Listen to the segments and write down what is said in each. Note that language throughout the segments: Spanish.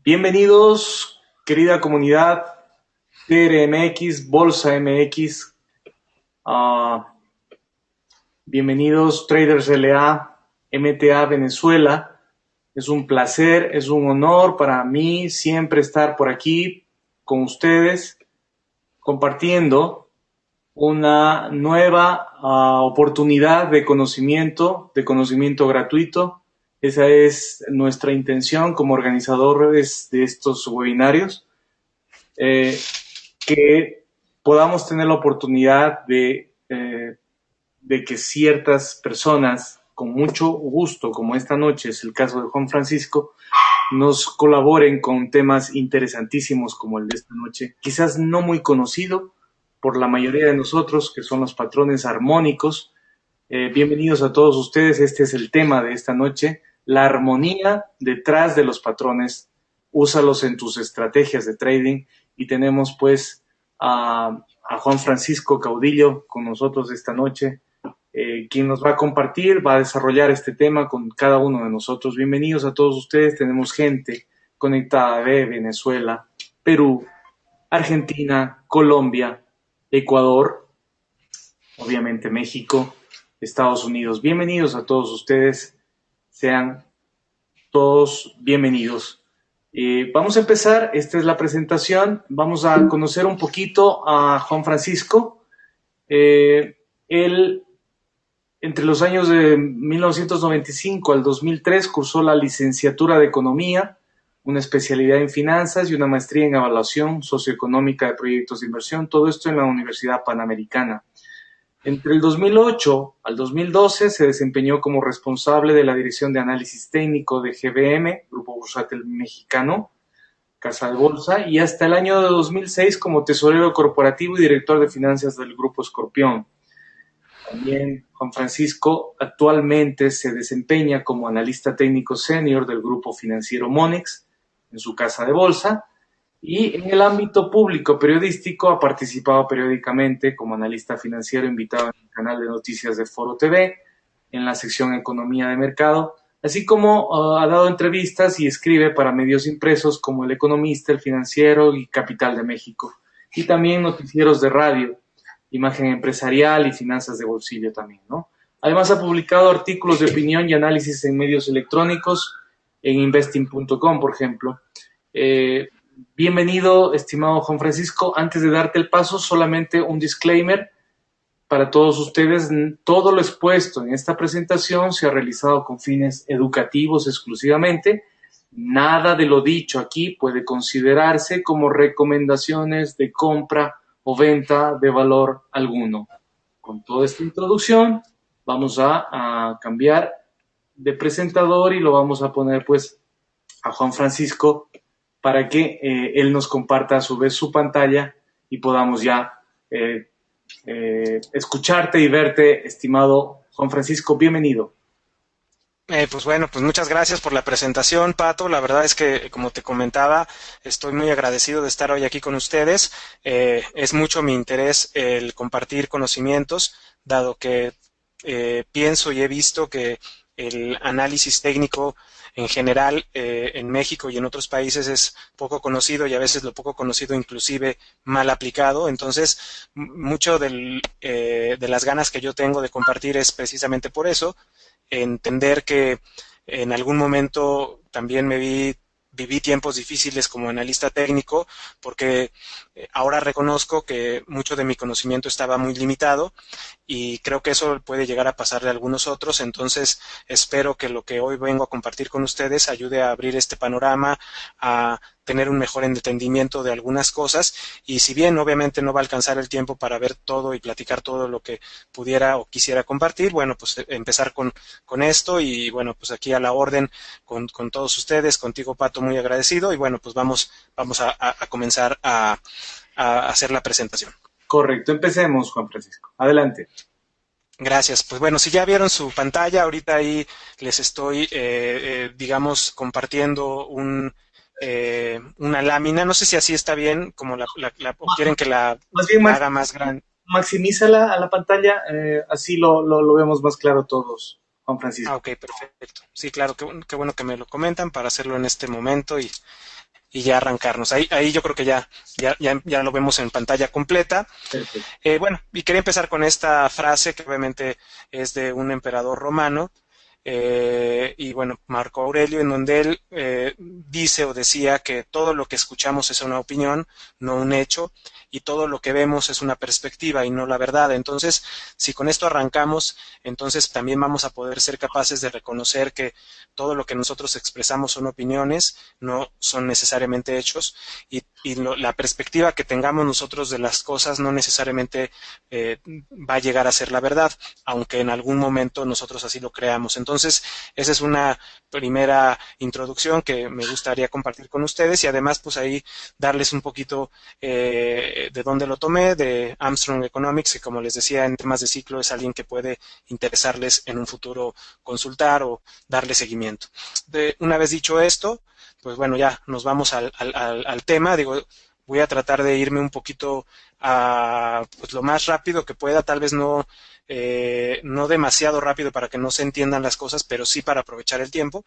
Bienvenidos, querida comunidad TRMX, Bolsa MX. ah, Bienvenidos, Traders LA, MTA Venezuela. Es un placer, es un honor para mí siempre estar por aquí con ustedes, compartiendo una nueva oportunidad de conocimiento gratuito. Esa es nuestra intención como organizadores de estos webinarios, que podamos tener la oportunidad de que ciertas personas, con mucho gusto, como esta noche es el caso de Juan Francisco, nos colaboren con temas interesantísimos como el de esta noche, quizás no muy conocido por la mayoría de nosotros, que son los patrones armónicos. Bienvenidos a todos ustedes, este es el tema de esta noche, la armonía detrás de los patrones. Úsalos en tus estrategias de trading, y tenemos pues a Juan Francisco Caudillo con nosotros esta noche, quien nos va a compartir, va a desarrollar este tema con cada uno de nosotros. Bienvenidos a todos ustedes. Tenemos gente conectada de Venezuela, Perú, Argentina, Colombia, Ecuador, obviamente México, Estados Unidos. Bienvenidos a todos ustedes, sean todos bienvenidos. Vamos a empezar, esta es la presentación, vamos a conocer un poquito a Juan Francisco. Él, entre los años de 1995 al 2003, cursó la licenciatura de Economía, una especialidad en Finanzas y una maestría en Evaluación Socioeconómica de Proyectos de Inversión, todo esto en la Universidad Panamericana. Entre el 2008 al 2012 se desempeñó como responsable de la Dirección de Análisis Técnico de GBM, Grupo Bursátil Mexicano, Casa de Bolsa, y hasta el año de 2006 como tesorero corporativo y director de finanzas del Grupo Escorpión. También Juan Francisco actualmente se desempeña como analista técnico senior del Grupo Financiero Monex en su Casa de Bolsa, y en el ámbito público periodístico ha participado periódicamente como analista financiero invitado en el canal de noticias de Foro TV, en la sección Economía de Mercado, así como ha dado entrevistas y escribe para medios impresos como El Economista, El Financiero y Capital de México, y también noticieros de radio, Imagen Empresarial y Finanzas de Bolsillo también, ¿no? Además ha publicado artículos de opinión y análisis en medios electrónicos, en investing.com, por ejemplo. Bienvenido, estimado Juan Francisco. Antes de darte el paso, solamente un disclaimer para todos ustedes. Todo lo expuesto en esta presentación se ha realizado con fines educativos exclusivamente. Nada de lo dicho aquí puede considerarse como recomendaciones de compra o venta de valor alguno. Con toda esta introducción, vamos a cambiar de presentador y lo vamos a poner pues a Juan Francisco para que él nos comparta a su vez su pantalla y podamos ya escucharte y verte, estimado Juan Francisco. Bienvenido. Pues bueno, pues muchas gracias por la presentación, Pato. La verdad es que, como te comentaba, estoy muy agradecido de estar hoy aquí con ustedes. Es mucho mi interés el compartir conocimientos, dado que pienso y he visto que el análisis técnico en general en México y en otros países es poco conocido, y a veces lo poco conocido inclusive mal aplicado. Entonces, mucho de las ganas que yo tengo de compartir es precisamente por eso, entender que en algún momento también viví tiempos difíciles como analista técnico, porque ahora reconozco que mucho de mi conocimiento estaba muy limitado, y creo que eso puede llegar a pasarle a algunos otros. Entonces espero que lo que hoy vengo a compartir con ustedes ayude a abrir este panorama, a tener un mejor entendimiento de algunas cosas, y si bien obviamente no va a alcanzar el tiempo para ver todo y platicar todo lo que pudiera o quisiera compartir, bueno, pues empezar con esto, y bueno, pues aquí a la orden con todos ustedes, contigo, Pato, muy agradecido, y bueno, pues vamos a comenzar a hacer la presentación. Correcto, empecemos, Juan Francisco. Adelante. Gracias. Pues bueno, si ya vieron su pantalla, ahorita ahí les estoy, digamos, compartiendo una lámina. No sé si así está bien, como o quieren que la Más bien, haga más grande. maximízala a la pantalla, así lo vemos más claro todos, Juan Ah, Francisco. ok, perfecto. Sí, claro, qué bueno que me lo comentan para hacerlo en este momento. Y y ya arrancarnos. Ahí yo creo que ya lo vemos en pantalla completa. Perfecto. Bueno, y quería empezar con esta frase que obviamente es de un emperador romano, y bueno, Marco Aurelio, en donde él dice o decía que todo lo que escuchamos es una opinión, no un hecho, y todo lo que vemos es una perspectiva y no la verdad. Entonces, si con esto arrancamos, entonces también vamos a poder ser capaces de reconocer que todo lo que nosotros expresamos son opiniones, no son necesariamente hechos, la perspectiva que tengamos nosotros de las cosas no necesariamente va a llegar a ser la verdad, aunque en algún momento nosotros así lo creamos. Entonces, esa es una primera introducción que me gustaría compartir con ustedes, y además pues ahí darles un poquito de dónde lo tomé, de Armstrong Economics, que como les decía, en temas de ciclo es alguien que puede interesarles en un futuro consultar o darle seguimiento. Una vez dicho esto, pues bueno, ya nos vamos al tema. Digo, voy a tratar de irme un poquito a pues, lo más rápido que pueda, tal vez no demasiado rápido para que no se entiendan las cosas, pero sí para aprovechar el tiempo.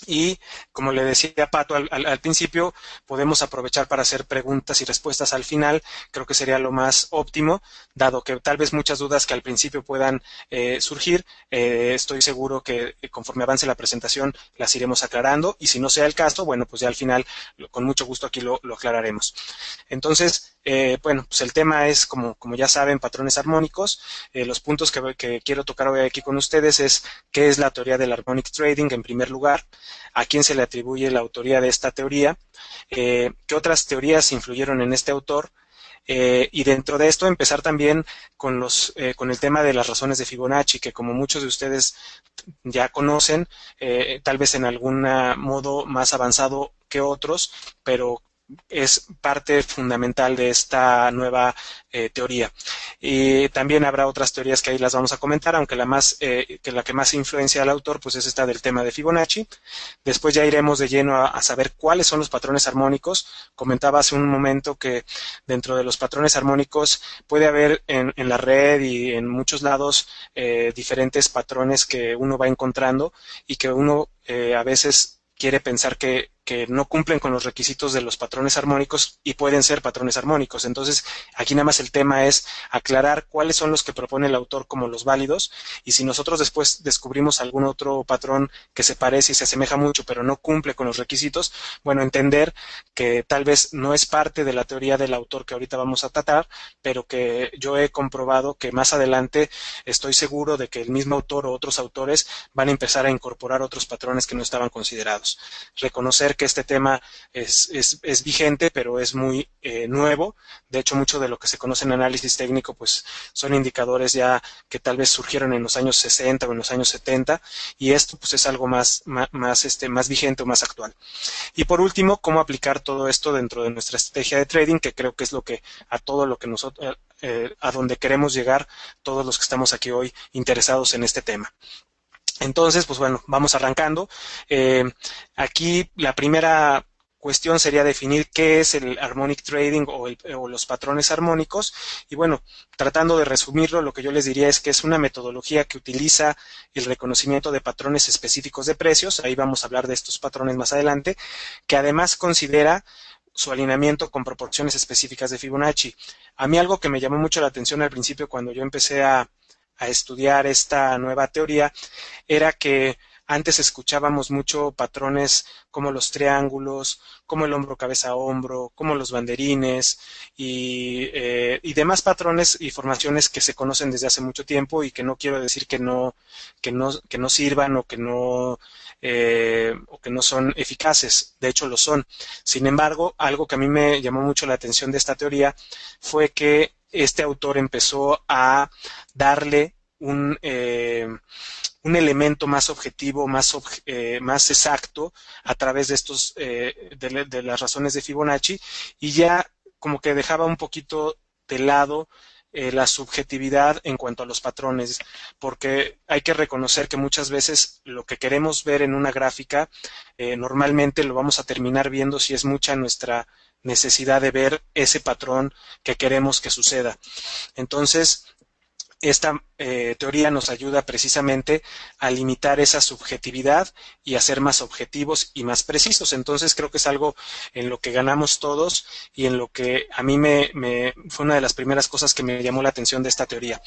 Y como le decía Pato al principio, podemos aprovechar para hacer preguntas y respuestas al final. Creo que sería lo más óptimo, dado que tal vez muchas dudas que al principio puedan surgir, estoy seguro que conforme avance la presentación las iremos aclarando, y si no sea el caso, bueno, pues ya al final con mucho gusto aquí lo aclararemos. Entonces, bueno, pues el tema es, como ya saben, patrones armónicos. Los puntos que quiero tocar hoy aquí con ustedes es qué es la teoría del harmonic trading en primer lugar, a quién se le atribuye la autoría de esta teoría, qué otras teorías influyeron en este autor, y dentro de esto empezar también con el tema de las razones de Fibonacci, que como muchos de ustedes ya conocen, tal vez en algún modo más avanzado que otros, pero es parte fundamental de esta nueva teoría. Y también habrá otras teorías que ahí las vamos a comentar, aunque la que más influencia al autor pues es esta del tema de Fibonacci. Después ya iremos de lleno a saber cuáles son los patrones armónicos. Comentaba hace un momento que dentro de los patrones armónicos puede haber en la red y en muchos lados diferentes patrones que uno va encontrando y que uno a veces quiere pensar que no cumplen con los requisitos de los patrones armónicos y pueden ser patrones armónicos. Entonces, aquí nada más el tema es aclarar cuáles son los que propone el autor como los válidos, y si nosotros después descubrimos algún otro patrón que se parece y se asemeja mucho, pero no cumple con los requisitos, bueno, entender que tal vez no es parte de la teoría del autor que ahorita vamos a tratar, pero que yo he comprobado que más adelante estoy seguro de que el mismo autor o otros autores van a empezar a incorporar otros patrones que no estaban considerados. Reconocer que este tema es vigente, pero es muy nuevo. De hecho, mucho de lo que se conoce en análisis técnico pues son indicadores ya que tal vez surgieron en los años 60 o en los años 70, y esto pues es algo más vigente o más actual. Y por último, cómo aplicar todo esto dentro de nuestra estrategia de trading, que creo que es todo lo que nosotros a donde queremos llegar todos los que estamos aquí hoy interesados en este tema. Entonces, pues bueno, vamos arrancando. Aquí la primera cuestión sería definir qué es el harmonic trading o los patrones armónicos. Y bueno, tratando de resumirlo, lo que yo les diría es que es una metodología que utiliza el reconocimiento de patrones específicos de precios. Ahí vamos a hablar de estos patrones más adelante, que además considera su alineamiento con proporciones específicas de Fibonacci. A mí algo que me llamó mucho la atención al principio cuando yo empecé a estudiar esta nueva teoría era que antes escuchábamos mucho patrones como los triángulos, como el hombro cabeza hombro, como los banderines y demás patrones y formaciones que se conocen desde hace mucho tiempo, y que no quiero decir que no sirvan o que no son eficaces. De hecho lo son. Sin embargo, algo que a mí me llamó mucho la atención de esta teoría fue que este autor empezó a darle un elemento más objetivo, más exacto a través de estos de las razones de Fibonacci, y ya como que dejaba un poquito de lado la subjetividad en cuanto a los patrones, porque hay que reconocer que muchas veces lo que queremos ver en una gráfica normalmente lo vamos a terminar viendo si es mucha nuestra necesidad de ver ese patrón que queremos que suceda. Entonces, esta teoría nos ayuda precisamente a limitar esa subjetividad y a ser más objetivos y más precisos. Entonces creo que es algo en lo que ganamos todos y en lo que a mí fue una de las primeras cosas que me llamó la atención de esta teoría.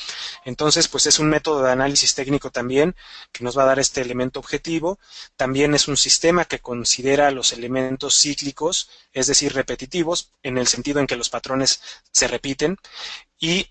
Entonces, pues es un método de análisis técnico también que nos va a dar este elemento objetivo. También es un sistema que considera los elementos cíclicos, es decir, repetitivos, en el sentido en que los patrones se repiten. Y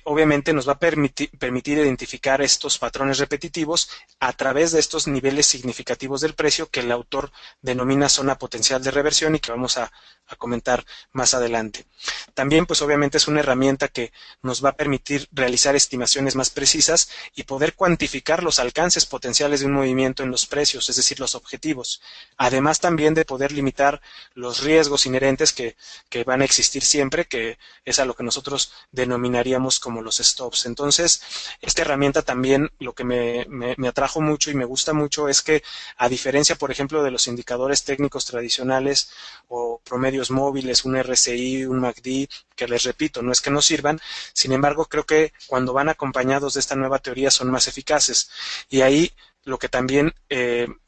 obviamente nos va a permitir identificar estos patrones repetitivos a través de estos niveles significativos del precio que el autor denomina zona potencial de reversión y que vamos a comentar más adelante. También, pues obviamente es una herramienta que nos va a permitir realizar estimaciones más precisas y poder cuantificar los alcances potenciales de un movimiento en los precios, es decir, los objetivos. Además también de poder limitar los riesgos inherentes que van a existir siempre, que es a lo que nosotros denominaríamos como los stops. Entonces, esta herramienta también lo que me atrajo mucho y me gusta mucho es que, a diferencia, por ejemplo, de los indicadores técnicos tradicionales o promedios móviles, un RSI, un MACD, que les repito, no es que no sirvan, sin embargo, creo que cuando van acompañados de esta nueva teoría son más eficaces. Y ahí lo que también,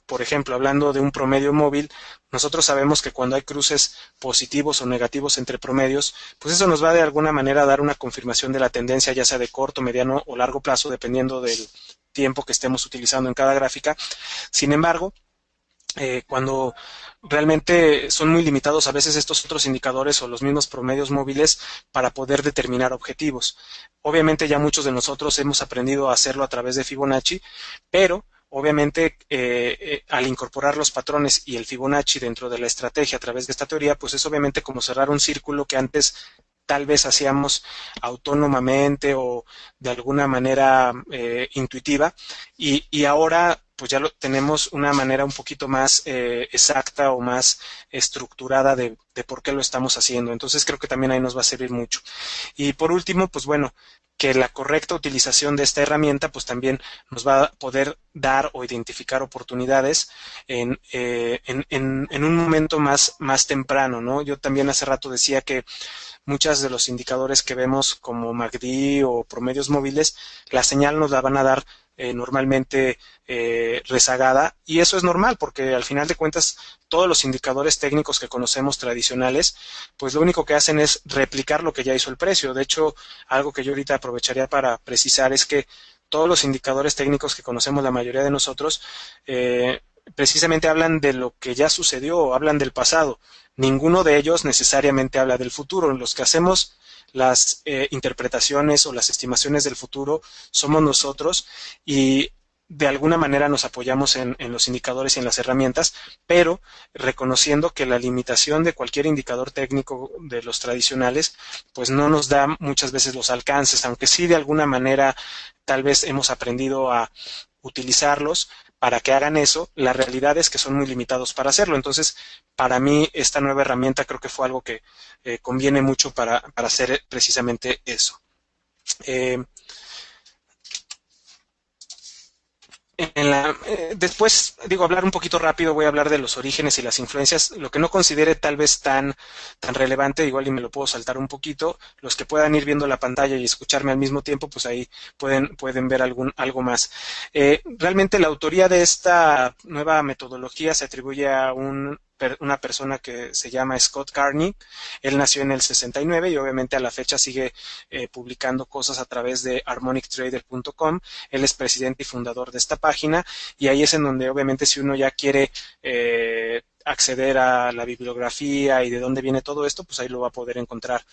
por ejemplo, hablando de un promedio móvil, nosotros sabemos que cuando hay cruces positivos o negativos entre promedios, pues eso nos va de alguna manera a dar una confirmación de la tendencia, ya sea de corto, mediano o largo plazo, dependiendo del tiempo que estemos utilizando en cada gráfica. Sin embargo, cuando realmente son muy limitados a veces estos otros indicadores o los mismos promedios móviles para poder determinar objetivos. Obviamente ya muchos de nosotros hemos aprendido a hacerlo a través de Fibonacci, pero obviamente al incorporar los patrones y el Fibonacci dentro de la estrategia a través de esta teoría, pues es obviamente como cerrar un círculo que antes tal vez hacíamos autónomamente o de alguna manera intuitiva y ahora pues ya tenemos una manera un poquito más exacta o más estructurada de por qué lo estamos haciendo. Entonces creo que también ahí nos va a servir mucho. Y por último, pues bueno, que la correcta utilización de esta herramienta pues también nos va a poder dar o identificar oportunidades en un momento más temprano, ¿no? Yo también hace rato decía que muchos de los indicadores que vemos como MACD o promedios móviles, la señal nos la van a dar normalmente rezagada, y eso es normal porque al final de cuentas todos los indicadores técnicos que conocemos tradicionales pues lo único que hacen es replicar lo que ya hizo el precio. De hecho, algo que yo ahorita aprovecharía para precisar es que todos los indicadores técnicos que conocemos la mayoría de nosotros precisamente hablan de lo que ya sucedió o hablan del pasado. Ninguno de ellos necesariamente habla del futuro. Los que hacemos las interpretaciones o las estimaciones del futuro somos nosotros y de alguna manera nos apoyamos en los indicadores y en las herramientas, pero reconociendo que la limitación de cualquier indicador técnico de los tradicionales pues no nos da muchas veces los alcances, aunque sí de alguna manera tal vez hemos aprendido a utilizarlos para que hagan eso. La realidad es que son muy limitados para hacerlo. Entonces, para mí, esta nueva herramienta creo que fue algo que conviene mucho para hacer precisamente eso. Después, hablar un poquito rápido, voy a hablar de los orígenes y las influencias, lo que no considere tal vez tan relevante, igual y me lo puedo saltar un poquito. Los que puedan ir viendo la pantalla y escucharme al mismo tiempo, pues ahí pueden ver algo más. Realmente la autoría de esta nueva metodología se atribuye a una persona que se llama Scott Carney. Él nació en el 69 y obviamente a la fecha sigue publicando cosas a través de harmonictrader.com. Él es presidente y fundador de esta página y ahí es en donde obviamente si uno ya quiere acceder a la bibliografía y de dónde viene todo esto, pues ahí lo va a poder encontrar.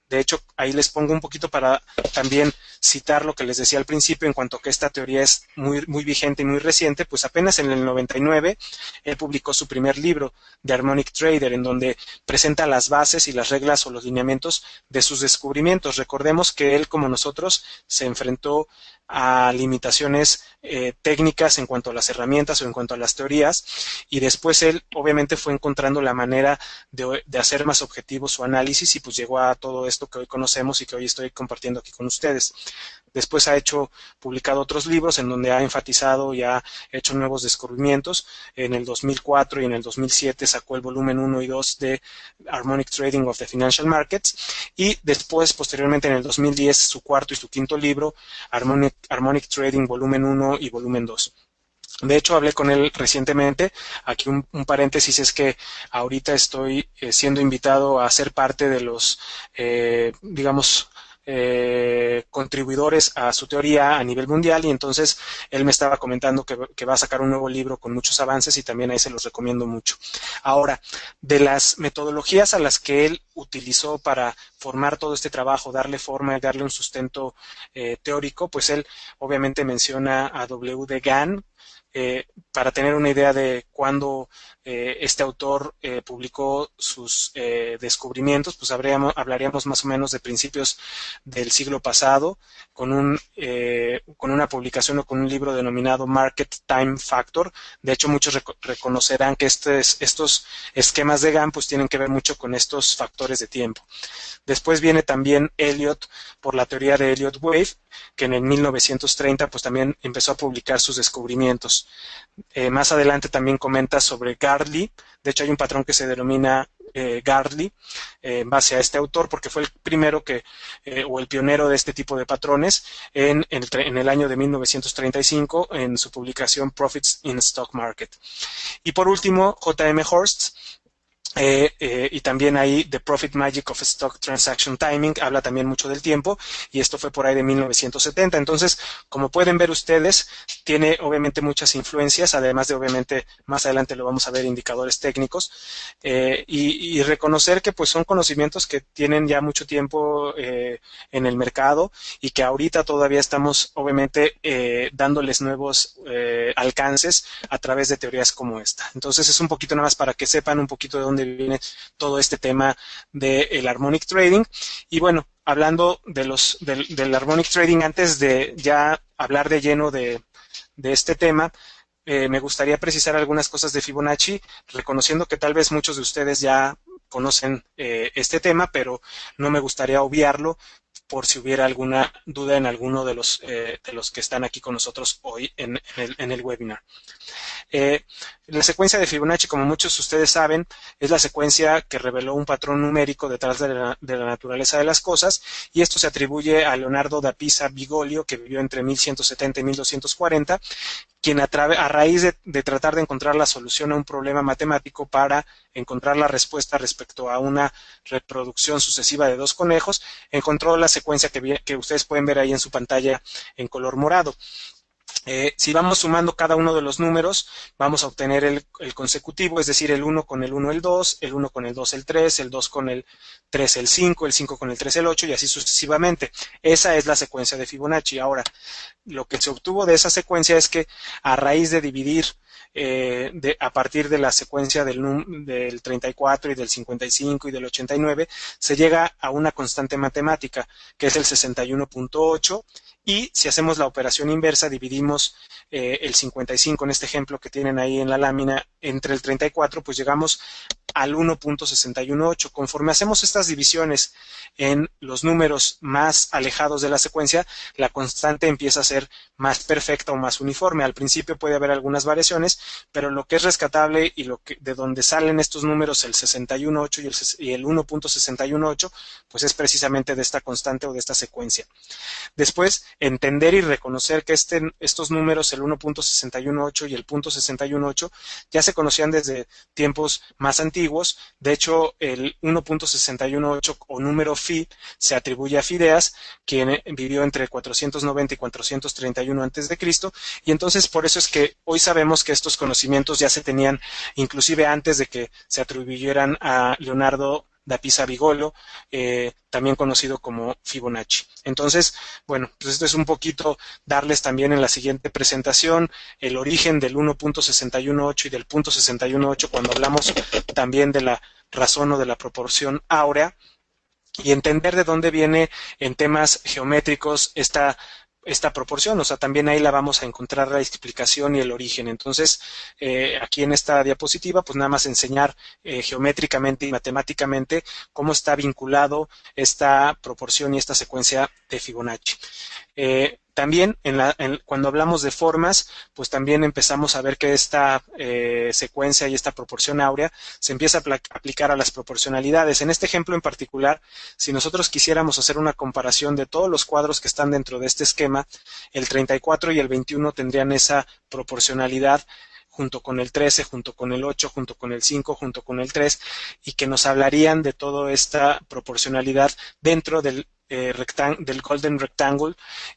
De hecho, ahí les pongo un poquito para también citar lo que les decía al principio en cuanto a que esta teoría es muy vigente y muy reciente. Pues apenas en el 99 él publicó su primer libro, de Harmonic Trader, en donde presenta las bases y las reglas o los lineamientos de sus descubrimientos. Recordemos que él, como nosotros, se enfrentó a limitaciones técnicas en cuanto a las herramientas o en cuanto a las teorías, y después él obviamente fue encontrando la manera de hacer más objetivo su análisis y pues llegó a todo esto esto que hoy conocemos y que hoy estoy compartiendo aquí con ustedes. Después ha publicado otros libros en donde ha enfatizado y ha hecho nuevos descubrimientos. En el 2004 y en el 2007 sacó el volumen 1 y 2 de Harmonic Trading of the Financial Markets, y después, posteriormente, en el 2010, su cuarto y su quinto libro, Harmonic Trading volumen 1 y volumen 2. De hecho, hablé con él recientemente. Aquí un paréntesis es que ahorita estoy siendo invitado a ser parte de los, digamos, contribuidores a su teoría a nivel mundial, y entonces él me estaba comentando que va a sacar un nuevo libro con muchos avances, y también ahí se los recomiendo mucho. Ahora, de las metodologías a las que él utilizó para formar todo este trabajo, darle forma y darle un sustento teórico, pues él obviamente menciona a W. de Gann. Para tener una idea de cuándo este autor publicó sus descubrimientos, pues hablaríamos más o menos de principios del siglo pasado, con una publicación o con un libro denominado Market Time Factor. De hecho, muchos reconocerán que estos esquemas de Gann pues tienen que ver mucho con estos factores de tiempo. Después viene también Elliott por la teoría de Elliott Wave, que en el 1930 pues también empezó a publicar sus descubrimientos. Más adelante también comenta sobre Gartley. De hecho, hay un patrón que se denomina Gartley en base a este autor, porque fue el primero o el pionero de este tipo de patrones en el año de 1935 en su publicación Profits in Stock Market. Y por último, J.M. Horst. Y también ahí The Profit Magic of Stock Transaction Timing habla también mucho del tiempo, y esto fue por ahí de 1970. Entonces, como pueden ver ustedes, tiene obviamente muchas influencias, además de obviamente más adelante lo vamos a ver indicadores técnicos, y reconocer que pues son conocimientos que tienen ya mucho tiempo en el mercado, y que ahorita todavía estamos obviamente dándoles nuevos alcances a través de teorías como esta. Entonces es un poquito nada más para que sepan un poquito de dónde viene todo este tema del Harmonic Trading. Y bueno, hablando del Harmonic Trading, antes de ya hablar de lleno de este tema, me gustaría precisar algunas cosas de Fibonacci, reconociendo que tal vez muchos de ustedes ya conocen este tema, pero no me gustaría obviarlo por si hubiera alguna duda en alguno de los que están aquí con nosotros hoy en el webinar. La secuencia de Fibonacci, como muchos de ustedes saben, es la secuencia que reveló un patrón numérico detrás de la naturaleza de las cosas, y esto se atribuye a Leonardo da Pisa Bigolio, que vivió entre 1170 y 1240, quien a raíz de tratar de encontrar la solución a un problema matemático para encontrar la respuesta respecto a una reproducción sucesiva de dos conejos, encontró la secuencia que ustedes pueden ver ahí en su pantalla en color morado. Si vamos sumando cada uno de los números, vamos a obtener el consecutivo, es decir, el 1 con el 1 el 2, el 1 con el 2 el 3, el 2 con el 3 el 5 con el 3 el 8, y así sucesivamente. Esa es la secuencia de Fibonacci. Ahora, lo que se obtuvo de esa secuencia es que a raíz de dividir a partir de la secuencia del 34 y del 55 y del 89, se llega a una constante matemática, que es el 61.8, y si hacemos la operación inversa, dividimos el 55 en este ejemplo que tienen ahí en la lámina entre el 34, pues llegamos al 1.618. Conforme hacemos estas divisiones en los números más alejados de la secuencia, la constante empieza a ser más perfecta o más uniforme. Al principio puede haber algunas variaciones, pero lo que es rescatable y de donde salen estos números, el 61.8 y el 1.618, pues es precisamente de esta constante o de esta secuencia. Después, entender y reconocer que estos números, el 1.618 y el 0.618, ya se conocían desde tiempos más antiguos. De hecho, el 1.618 o número Phi se atribuye a Fidias, quien vivió entre 490 y 431 a.C., y entonces por eso es que hoy sabemos que estos conocimientos ya se tenían inclusive antes de que se atribuyeran a Leonardo da Pisa Bigolio, también conocido como Fibonacci. Entonces, bueno, pues esto es un poquito darles también en la siguiente presentación el origen del 1.618 y del 0.618 cuando hablamos también de la razón o de la proporción áurea, y entender de dónde viene en temas geométricos esta esta proporción, o sea, también ahí la vamos a encontrar la explicación y el origen. Entonces, aquí en esta diapositiva, pues nada más enseñar geométricamente y matemáticamente cómo está vinculado esta proporción y esta secuencia de Fibonacci. También cuando hablamos de formas, pues también empezamos a ver que esta secuencia y esta proporción áurea se empieza a aplicar a las proporcionalidades. En este ejemplo en particular, si nosotros quisiéramos hacer una comparación de todos los cuadros que están dentro de este esquema, el 34 y el 21 tendrían esa proporcionalidad junto con el 13, junto con el 8, junto con el 5, junto con el 3, y que nos hablarían de toda esta proporcionalidad dentro del Golden Rectangle,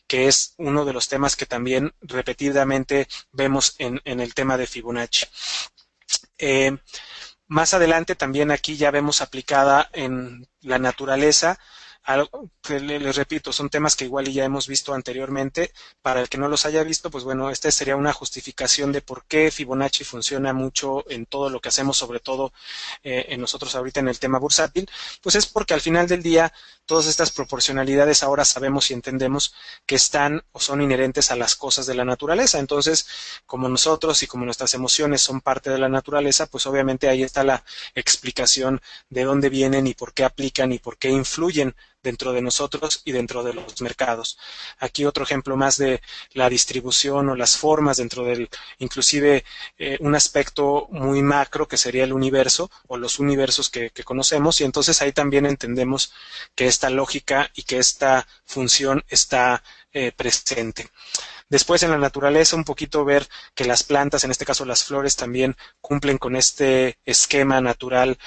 que es uno de los temas que también repetidamente vemos en el tema de Fibonacci. Más adelante también aquí ya vemos aplicada en la naturaleza. Les repito, son temas que igual ya hemos visto anteriormente. Para el que no los haya visto, pues bueno, esta sería una justificación de por qué Fibonacci funciona mucho en todo lo que hacemos, sobre todo en nosotros ahorita en el tema bursátil. Pues es porque al final del día todas estas proporcionalidades ahora sabemos y entendemos que están o son inherentes a las cosas de la naturaleza. Entonces, como nosotros y como nuestras emociones son parte de la naturaleza, pues obviamente ahí está la explicación de dónde vienen y por qué aplican y por qué influyen dentro de nosotros y dentro de los mercados. Aquí otro ejemplo más de la distribución o las formas dentro del, inclusive un aspecto muy macro que sería el universo o los universos que conocemos, y entonces ahí también entendemos que esta lógica y que esta función está presente. Después en la naturaleza un poquito ver que las plantas, en este caso las flores, también cumplen con este esquema natural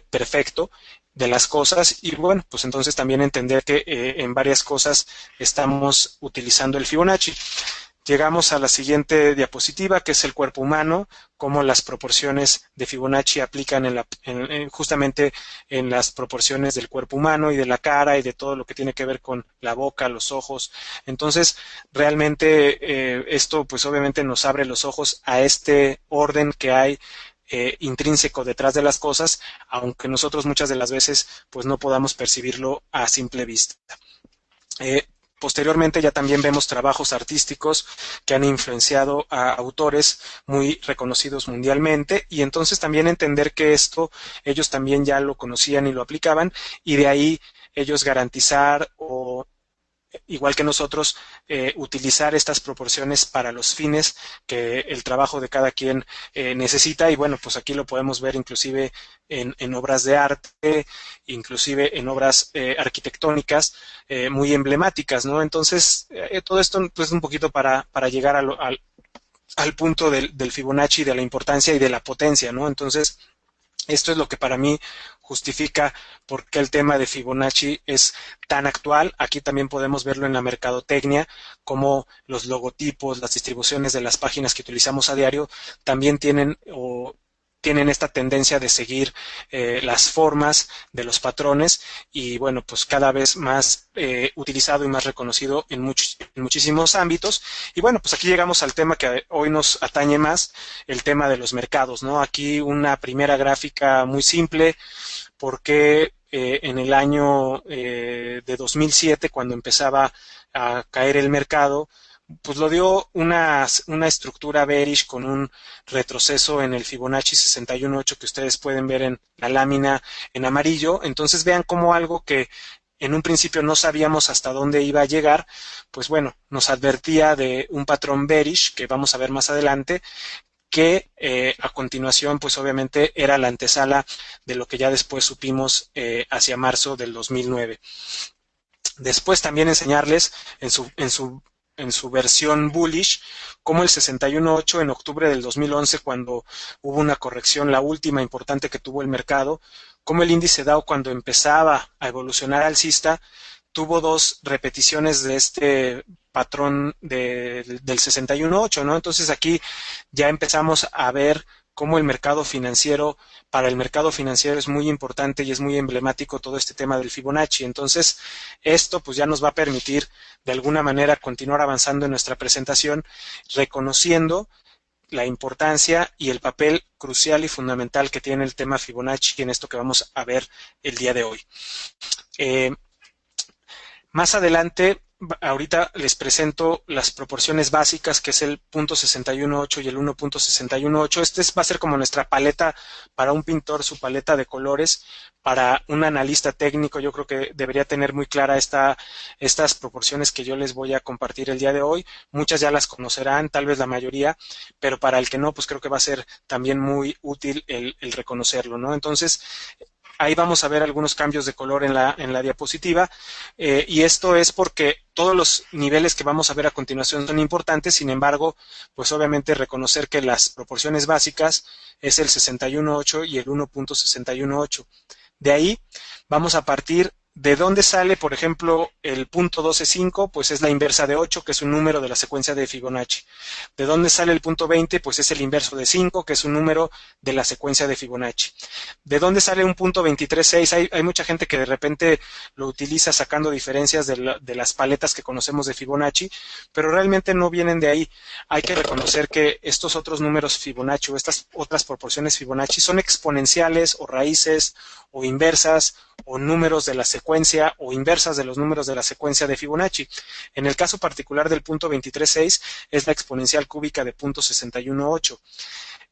perfecto de las cosas, y bueno, pues entonces también entender que en varias cosas estamos utilizando el Fibonacci. Llegamos a la siguiente diapositiva, que es el cuerpo humano, cómo las proporciones de Fibonacci aplican justamente en las proporciones del cuerpo humano y de la cara y de todo lo que tiene que ver con la boca, los ojos. Entonces, realmente esto pues obviamente nos abre los ojos a este orden que hay intrínseco detrás de las cosas, aunque nosotros muchas de las veces pues no podamos percibirlo a simple vista. Posteriormente ya también vemos trabajos artísticos que han influenciado a autores muy reconocidos mundialmente, y entonces también entender que esto ellos también ya lo conocían y lo aplicaban, y de ahí ellos garantizar o igual que nosotros, utilizar estas proporciones para los fines que el trabajo de cada quien necesita, y bueno, pues aquí lo podemos ver inclusive en obras de arte, inclusive en obras arquitectónicas muy emblemáticas, ¿no? Entonces, todo esto pues un poquito para llegar al punto del Fibonacci, de la importancia y de la potencia, ¿no? Entonces, esto es lo que para mí justifica por qué el tema de Fibonacci es tan actual. Aquí también podemos verlo en la mercadotecnia, como los logotipos, las distribuciones de las páginas que utilizamos a diario también tienen esta tendencia de seguir las formas de los patrones, y bueno, pues cada vez más utilizado y más reconocido en muchísimos ámbitos. Y bueno, pues aquí llegamos al tema que hoy nos atañe más, el tema de los mercados, ¿no? Aquí una primera gráfica muy simple, porque en el año de 2007, cuando empezaba a caer el mercado, pues lo dio una estructura bearish con un retroceso en el Fibonacci 61.8 que ustedes pueden ver en la lámina en amarillo. Entonces vean cómo algo que en un principio no sabíamos hasta dónde iba a llegar, pues bueno, nos advertía de un patrón bearish que vamos a ver más adelante, que a continuación pues obviamente era la antesala de lo que ya después supimos hacia marzo del 2009. Después también enseñarles en su versión bullish, como el 61.8 en octubre del 2011, cuando hubo una corrección, la última importante que tuvo el mercado, como el índice Dow, cuando empezaba a evolucionar alcista, tuvo dos repeticiones de este patrón del 61.8, ¿no? Entonces aquí ya empezamos a ver cómo para el mercado financiero es muy importante y es muy emblemático todo este tema del Fibonacci. Entonces, esto pues ya nos va a permitir de alguna manera continuar avanzando en nuestra presentación, reconociendo la importancia y el papel crucial y fundamental que tiene el tema Fibonacci en esto que vamos a ver el día de hoy. Más adelante ahorita les presento las proporciones básicas, que es el 0.618 y el 1.618. Va a ser como nuestra paleta para un pintor, su paleta de colores. Para un analista técnico, yo creo que debería tener muy clara estas proporciones que yo les voy a compartir el día de hoy. Muchas ya las conocerán, tal vez la mayoría, pero para el que no, pues creo que va a ser también muy útil el reconocerlo, ¿no? Entonces, ahí vamos a ver algunos cambios de color en la diapositiva, y esto es porque todos los niveles que vamos a ver a continuación son importantes. Sin embargo, pues obviamente reconocer que las proporciones básicas es el 61.8 y el 1.618. De ahí vamos a partir de dónde sale, por ejemplo, el punto 12.5, pues es la inversa de 8, que es un número de la secuencia de Fibonacci. De dónde sale el punto 20, pues es el inverso de 5, que es un número de la secuencia de Fibonacci. ¿De dónde sale un punto 23.6? Hay mucha gente que de repente lo utiliza sacando diferencias de las paletas que conocemos de Fibonacci, pero realmente no vienen de ahí. Hay que reconocer que estos otros números Fibonacci o estas otras proporciones Fibonacci son exponenciales o raíces o inversas o números de la secuencia o inversas de los números de la secuencia de Fibonacci. En el caso particular del punto 23.6 es la exponencial cúbica de 0.618.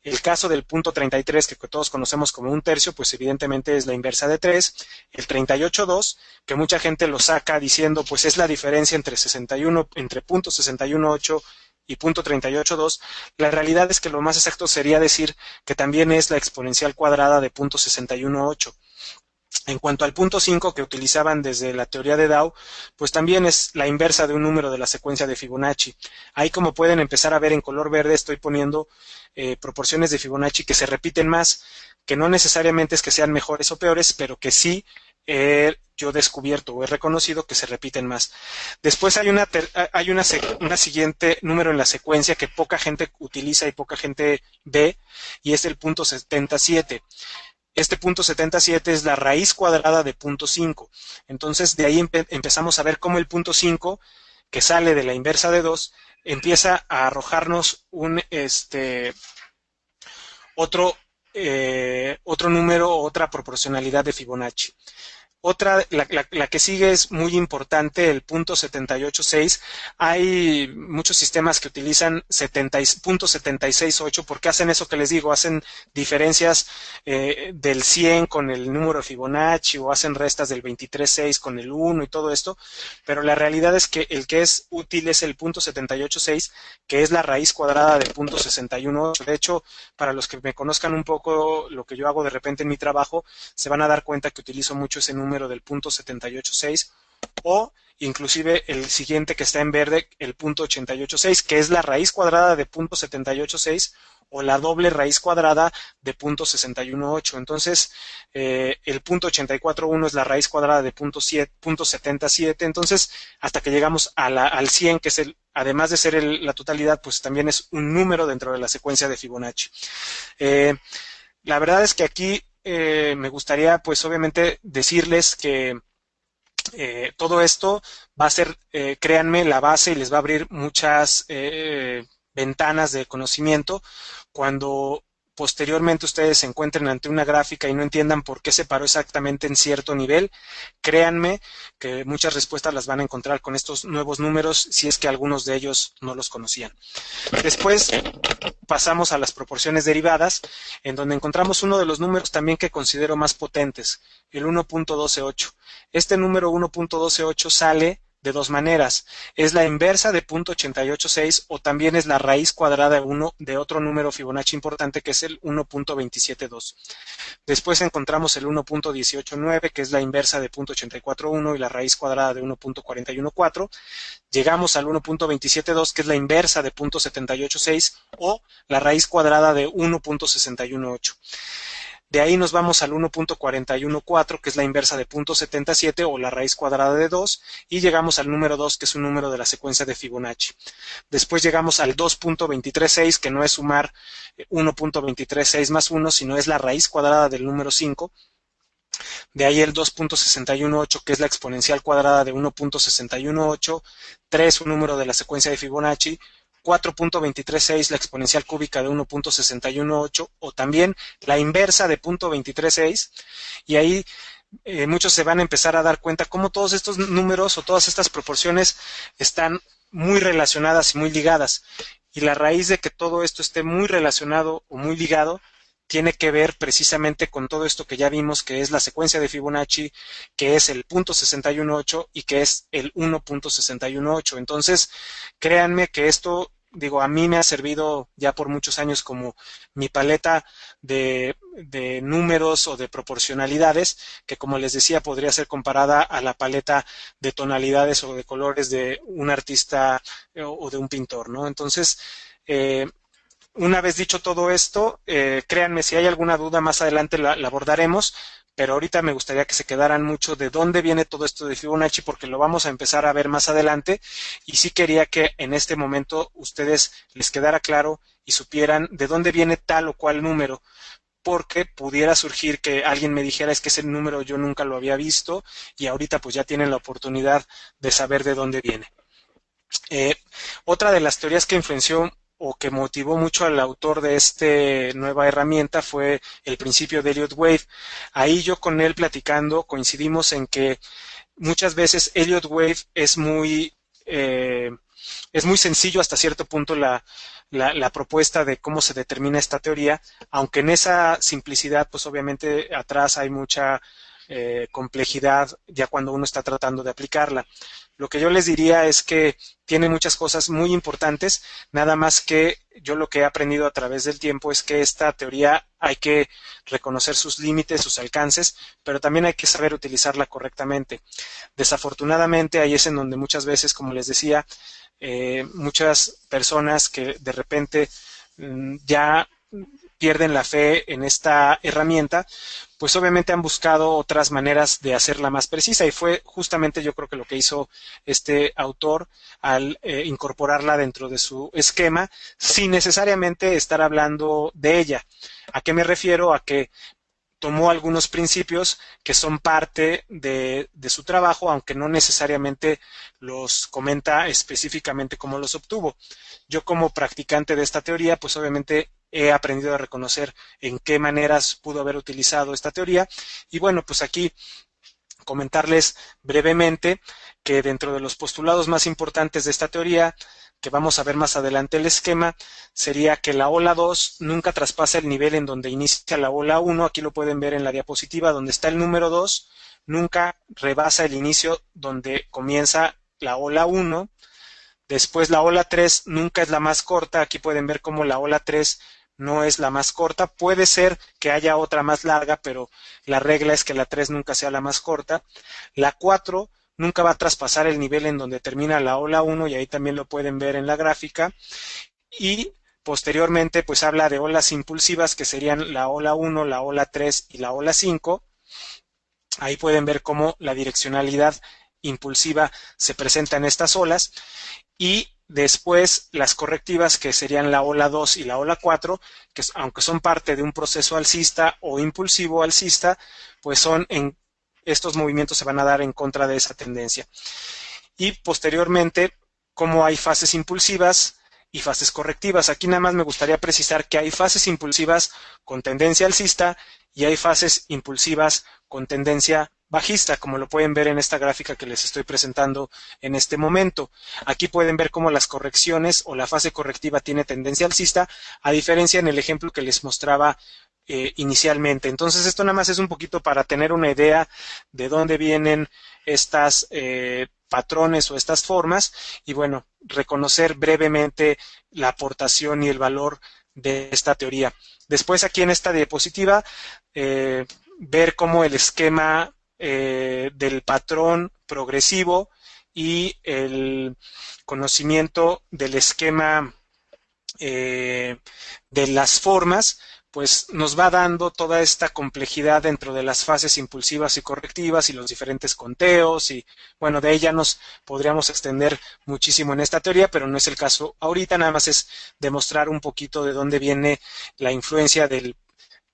El caso del punto 33, que todos conocemos como un tercio, pues evidentemente es la inversa de 3. El 38.2, que mucha gente lo saca diciendo, pues es la diferencia entre 61, entre punto 61.8 y punto 38.2, la realidad es que lo más exacto sería decir que también es la exponencial cuadrada de punto 61.8. En cuanto al punto 5 que utilizaban desde la teoría de Dow, pues también es la inversa de un número de la secuencia de Fibonacci. Ahí, como pueden empezar a ver en color verde, estoy poniendo proporciones de Fibonacci que se repiten más, que no necesariamente es que sean mejores o peores, pero que sí yo he descubierto o he reconocido que se repiten más. Después hay una siguiente número en la secuencia que poca gente utiliza y poca gente ve, y es el punto 77. Este punto 77 es la raíz cuadrada de punto 5. Entonces, de ahí empezamos a ver cómo el punto 5, que sale de la inversa de 2, empieza a arrojarnos otro número, otra proporcionalidad de Fibonacci. La que sigue es muy importante, el punto 78.6. Hay muchos sistemas que utilizan punto 76.8 porque hacen eso que les digo, hacen diferencias del 100 con el número Fibonacci o hacen restas del 23.6 con el 1 y todo esto, pero la realidad es que el que es útil es el punto 78.6, que es la raíz cuadrada de punto 61.8. De hecho, para los que me conozcan un poco lo que yo hago de repente en mi trabajo, se van a dar cuenta que utilizo mucho ese número del punto 78.6 o inclusive el siguiente que está en verde, el punto 88.6, que es la raíz cuadrada de punto 78.6 o la doble raíz cuadrada de punto 61.8. Entonces, el punto 84.1 es la raíz cuadrada de punto 77. Entonces, hasta que llegamos al 100, que es además de ser la totalidad, pues también es un número dentro de la secuencia de Fibonacci. La verdad es que aquí me gustaría, pues obviamente, decirles que todo esto va a ser, créanme, la base y les va a abrir muchas ventanas de conocimiento cuando posteriormente ustedes se encuentren ante una gráfica y no entiendan por qué se paró exactamente en cierto nivel. Créanme que muchas respuestas las van a encontrar con estos nuevos números si es que algunos de ellos no los conocían. Después pasamos a las proporciones derivadas, en donde encontramos uno de los números también que considero más potentes, el 1.128. Este número 1.128 sale de dos maneras. Es la inversa de .886 o también es la raíz cuadrada de 1 de otro número Fibonacci importante que es el 1.272. Después encontramos el 1.189 que es la inversa de .841 y la raíz cuadrada de 1.414. Llegamos al 1.272 que es la inversa de .786 o la raíz cuadrada de 1.618. De ahí nos vamos al 1.414, que es la inversa de .77 o la raíz cuadrada de 2, y llegamos al número 2, que es un número de la secuencia de Fibonacci. Después llegamos al 2.236, que no es sumar 1.236 más 1, sino es la raíz cuadrada del número 5. De ahí el 2.618, que es la exponencial cuadrada de 1.618, 3, un número de la secuencia de Fibonacci, 4.236, la exponencial cúbica de 1.618, o también la inversa de .236, y ahí muchos se van a empezar a dar cuenta cómo todos estos números o todas estas proporciones están muy relacionadas y muy ligadas. Y la raíz de que todo esto esté muy relacionado o muy ligado tiene que ver precisamente con todo esto que ya vimos, que es la secuencia de Fibonacci, que es el punto 618 y que es el 1.618. Entonces, créanme que esto, digo, a mí me ha servido ya por muchos años como mi paleta de números o de proporcionalidades, que como les decía, podría ser comparada a la paleta de tonalidades o de colores de un artista o de un pintor, ¿no? Entonces, una vez dicho todo esto, créanme, si hay alguna duda más adelante la abordaremos, pero ahorita me gustaría que se quedaran mucho de dónde viene todo esto de Fibonacci, porque lo vamos a empezar a ver más adelante, y sí quería que en este momento ustedes les quedara claro y supieran de dónde viene tal o cual número, porque pudiera surgir que alguien me dijera es que ese número yo nunca lo había visto y ahorita pues ya tienen la oportunidad de saber de dónde viene. Otra de las teorías que influenció o que motivó mucho al autor de esta nueva herramienta fue el principio de Elliott Wave. Ahí yo con él platicando coincidimos en que muchas veces Elliott Wave es muy sencillo hasta cierto punto la propuesta de cómo se determina esta teoría, aunque en esa simplicidad pues obviamente atrás hay mucha complejidad ya cuando uno está tratando de aplicarla. Lo que yo les diría es que tiene muchas cosas muy importantes, nada más que yo lo que he aprendido a través del tiempo es que esta teoría hay que reconocer sus límites, sus alcances, pero también hay que saber utilizarla correctamente. Desafortunadamente ahí es en donde muchas veces, como les decía, muchas personas que de repente ya pierden la fe en esta herramienta, pues obviamente han buscado otras maneras de hacerla más precisa y fue justamente yo creo que lo que hizo este autor al incorporarla dentro de su esquema sin necesariamente estar hablando de ella. ¿A qué me refiero? A que tomó algunos principios que son parte de su trabajo, aunque no necesariamente los comenta específicamente cómo los obtuvo. Yo como practicante de esta teoría, pues obviamente he aprendido a reconocer en qué maneras pudo haber utilizado esta teoría. Y bueno, pues aquí comentarles brevemente que dentro de los postulados más importantes de esta teoría, que vamos a ver más adelante el esquema, sería que la ola 2 nunca traspasa el nivel en donde inicia la ola 1, aquí lo pueden ver en la diapositiva, donde está el número 2, nunca rebasa el inicio donde comienza la ola 1, después la ola 3 nunca es la más corta, aquí pueden ver cómo la ola 3 no es la más corta, puede ser que haya otra más larga, pero la regla es que la 3 nunca sea la más corta, la 4 nunca va a traspasar el nivel en donde termina la ola 1 y ahí también lo pueden ver en la gráfica y posteriormente pues habla de olas impulsivas que serían la ola 1, la ola 3 y la ola 5. Ahí pueden ver cómo la direccionalidad impulsiva se presenta en estas olas y después las correctivas que serían la ola 2 y la ola 4, que aunque son parte de un proceso alcista o impulsivo alcista, pues son en estos movimientos se van a dar en contra de esa tendencia. Y posteriormente, cómo hay fases impulsivas y fases correctivas. Aquí nada más me gustaría precisar que hay fases impulsivas con tendencia alcista y hay fases impulsivas con tendencia bajista, como lo pueden ver en esta gráfica que les estoy presentando en este momento. Aquí pueden ver cómo las correcciones o la fase correctiva tiene tendencia alcista, a diferencia en el ejemplo que les mostraba inicialmente. Entonces esto nada más es un poquito para tener una idea de dónde vienen estas patrones o estas formas y bueno, reconocer brevemente la aportación y el valor de esta teoría. Después aquí en esta diapositiva ver cómo el esquema del patrón progresivo y el conocimiento del esquema de las formas pues nos va dando toda esta complejidad dentro de las fases impulsivas y correctivas y los diferentes conteos y bueno, de ella nos podríamos extender muchísimo en esta teoría, pero no es el caso ahorita, nada más es demostrar un poquito de dónde viene la influencia del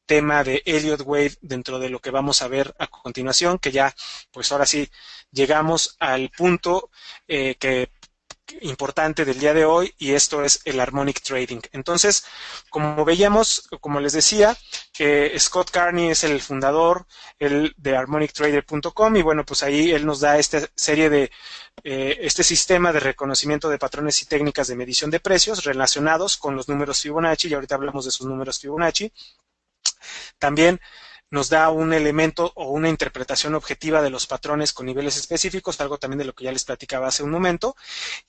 tema de Elliott Wave dentro de lo que vamos a ver a continuación, que ya pues ahora sí llegamos al punto que importante del día de hoy, y esto es el harmonic trading. Entonces, como veíamos, como les decía, Scott Carney es el fundador de harmonictrader.com, y bueno, pues ahí él nos da esta serie de este sistema de reconocimiento de patrones y técnicas de medición de precios relacionados con los números Fibonacci, y ahorita hablamos de esos números Fibonacci. También nos da un elemento o una interpretación objetiva de los patrones con niveles específicos, algo también de lo que ya les platicaba hace un momento.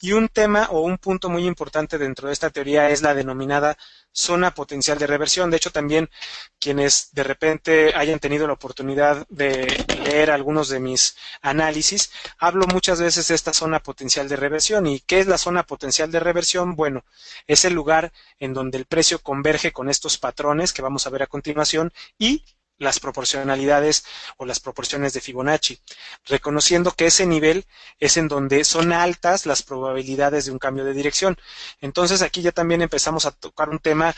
Y un tema o un punto muy importante dentro de esta teoría es la denominada zona potencial de reversión. De hecho, también quienes de repente hayan tenido la oportunidad de leer algunos de mis análisis, hablo muchas veces de esta zona potencial de reversión. ¿Y qué es la zona potencial de reversión? Bueno, es el lugar en donde el precio converge con estos patrones que vamos a ver a continuación y las proporcionalidades o las proporciones de Fibonacci, reconociendo que ese nivel es en donde son altas las probabilidades de un cambio de dirección. Entonces aquí ya también empezamos a tocar un tema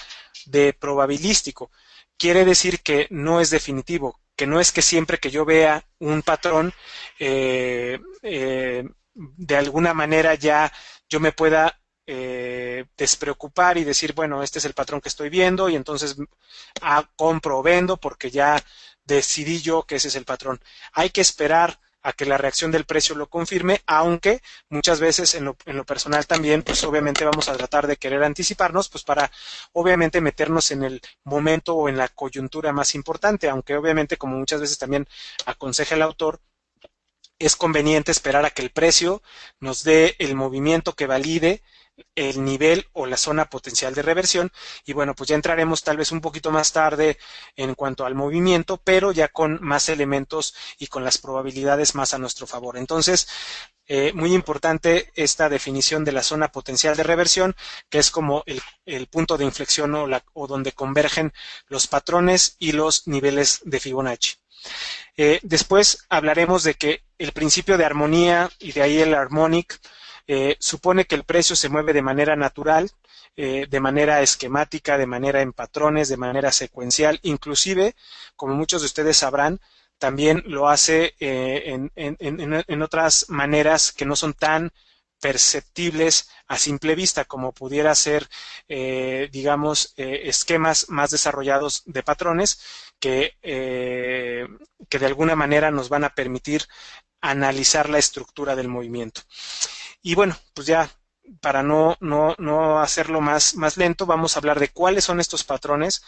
de probabilístico. Quiere decir que no es definitivo, que no es que siempre que yo vea un patrón de alguna manera ya yo me pueda despreocupar y decir, bueno, este es el patrón que estoy viendo y entonces compro o vendo porque ya decidí yo que ese es el patrón. Hay que esperar a que la reacción del precio lo confirme, aunque muchas veces en lo personal también, pues obviamente vamos a tratar de querer anticiparnos, pues para obviamente meternos en el momento o en la coyuntura más importante, aunque obviamente como muchas veces también aconseja el autor, es conveniente esperar a que el precio nos dé el movimiento que valide el nivel o la zona potencial de reversión, y bueno, pues ya entraremos tal vez un poquito más tarde en cuanto al movimiento, pero ya con más elementos y con las probabilidades más a nuestro favor. Entonces, muy importante esta definición de la zona potencial de reversión, que es como el punto de inflexión o donde convergen los patrones y los niveles de Fibonacci. Después hablaremos de que el principio de armonía, y de ahí el harmonic, supone que el precio se mueve de manera natural, de manera esquemática, de manera en patrones, de manera secuencial, inclusive, como muchos de ustedes sabrán, también lo hace en otras maneras que no son tan perceptibles a simple vista, como pudiera ser, digamos, esquemas más desarrollados de patrones que de alguna manera nos van a permitir analizar la estructura del movimiento. Y bueno, pues ya para no hacerlo más lento, vamos a hablar de cuáles son estos patrones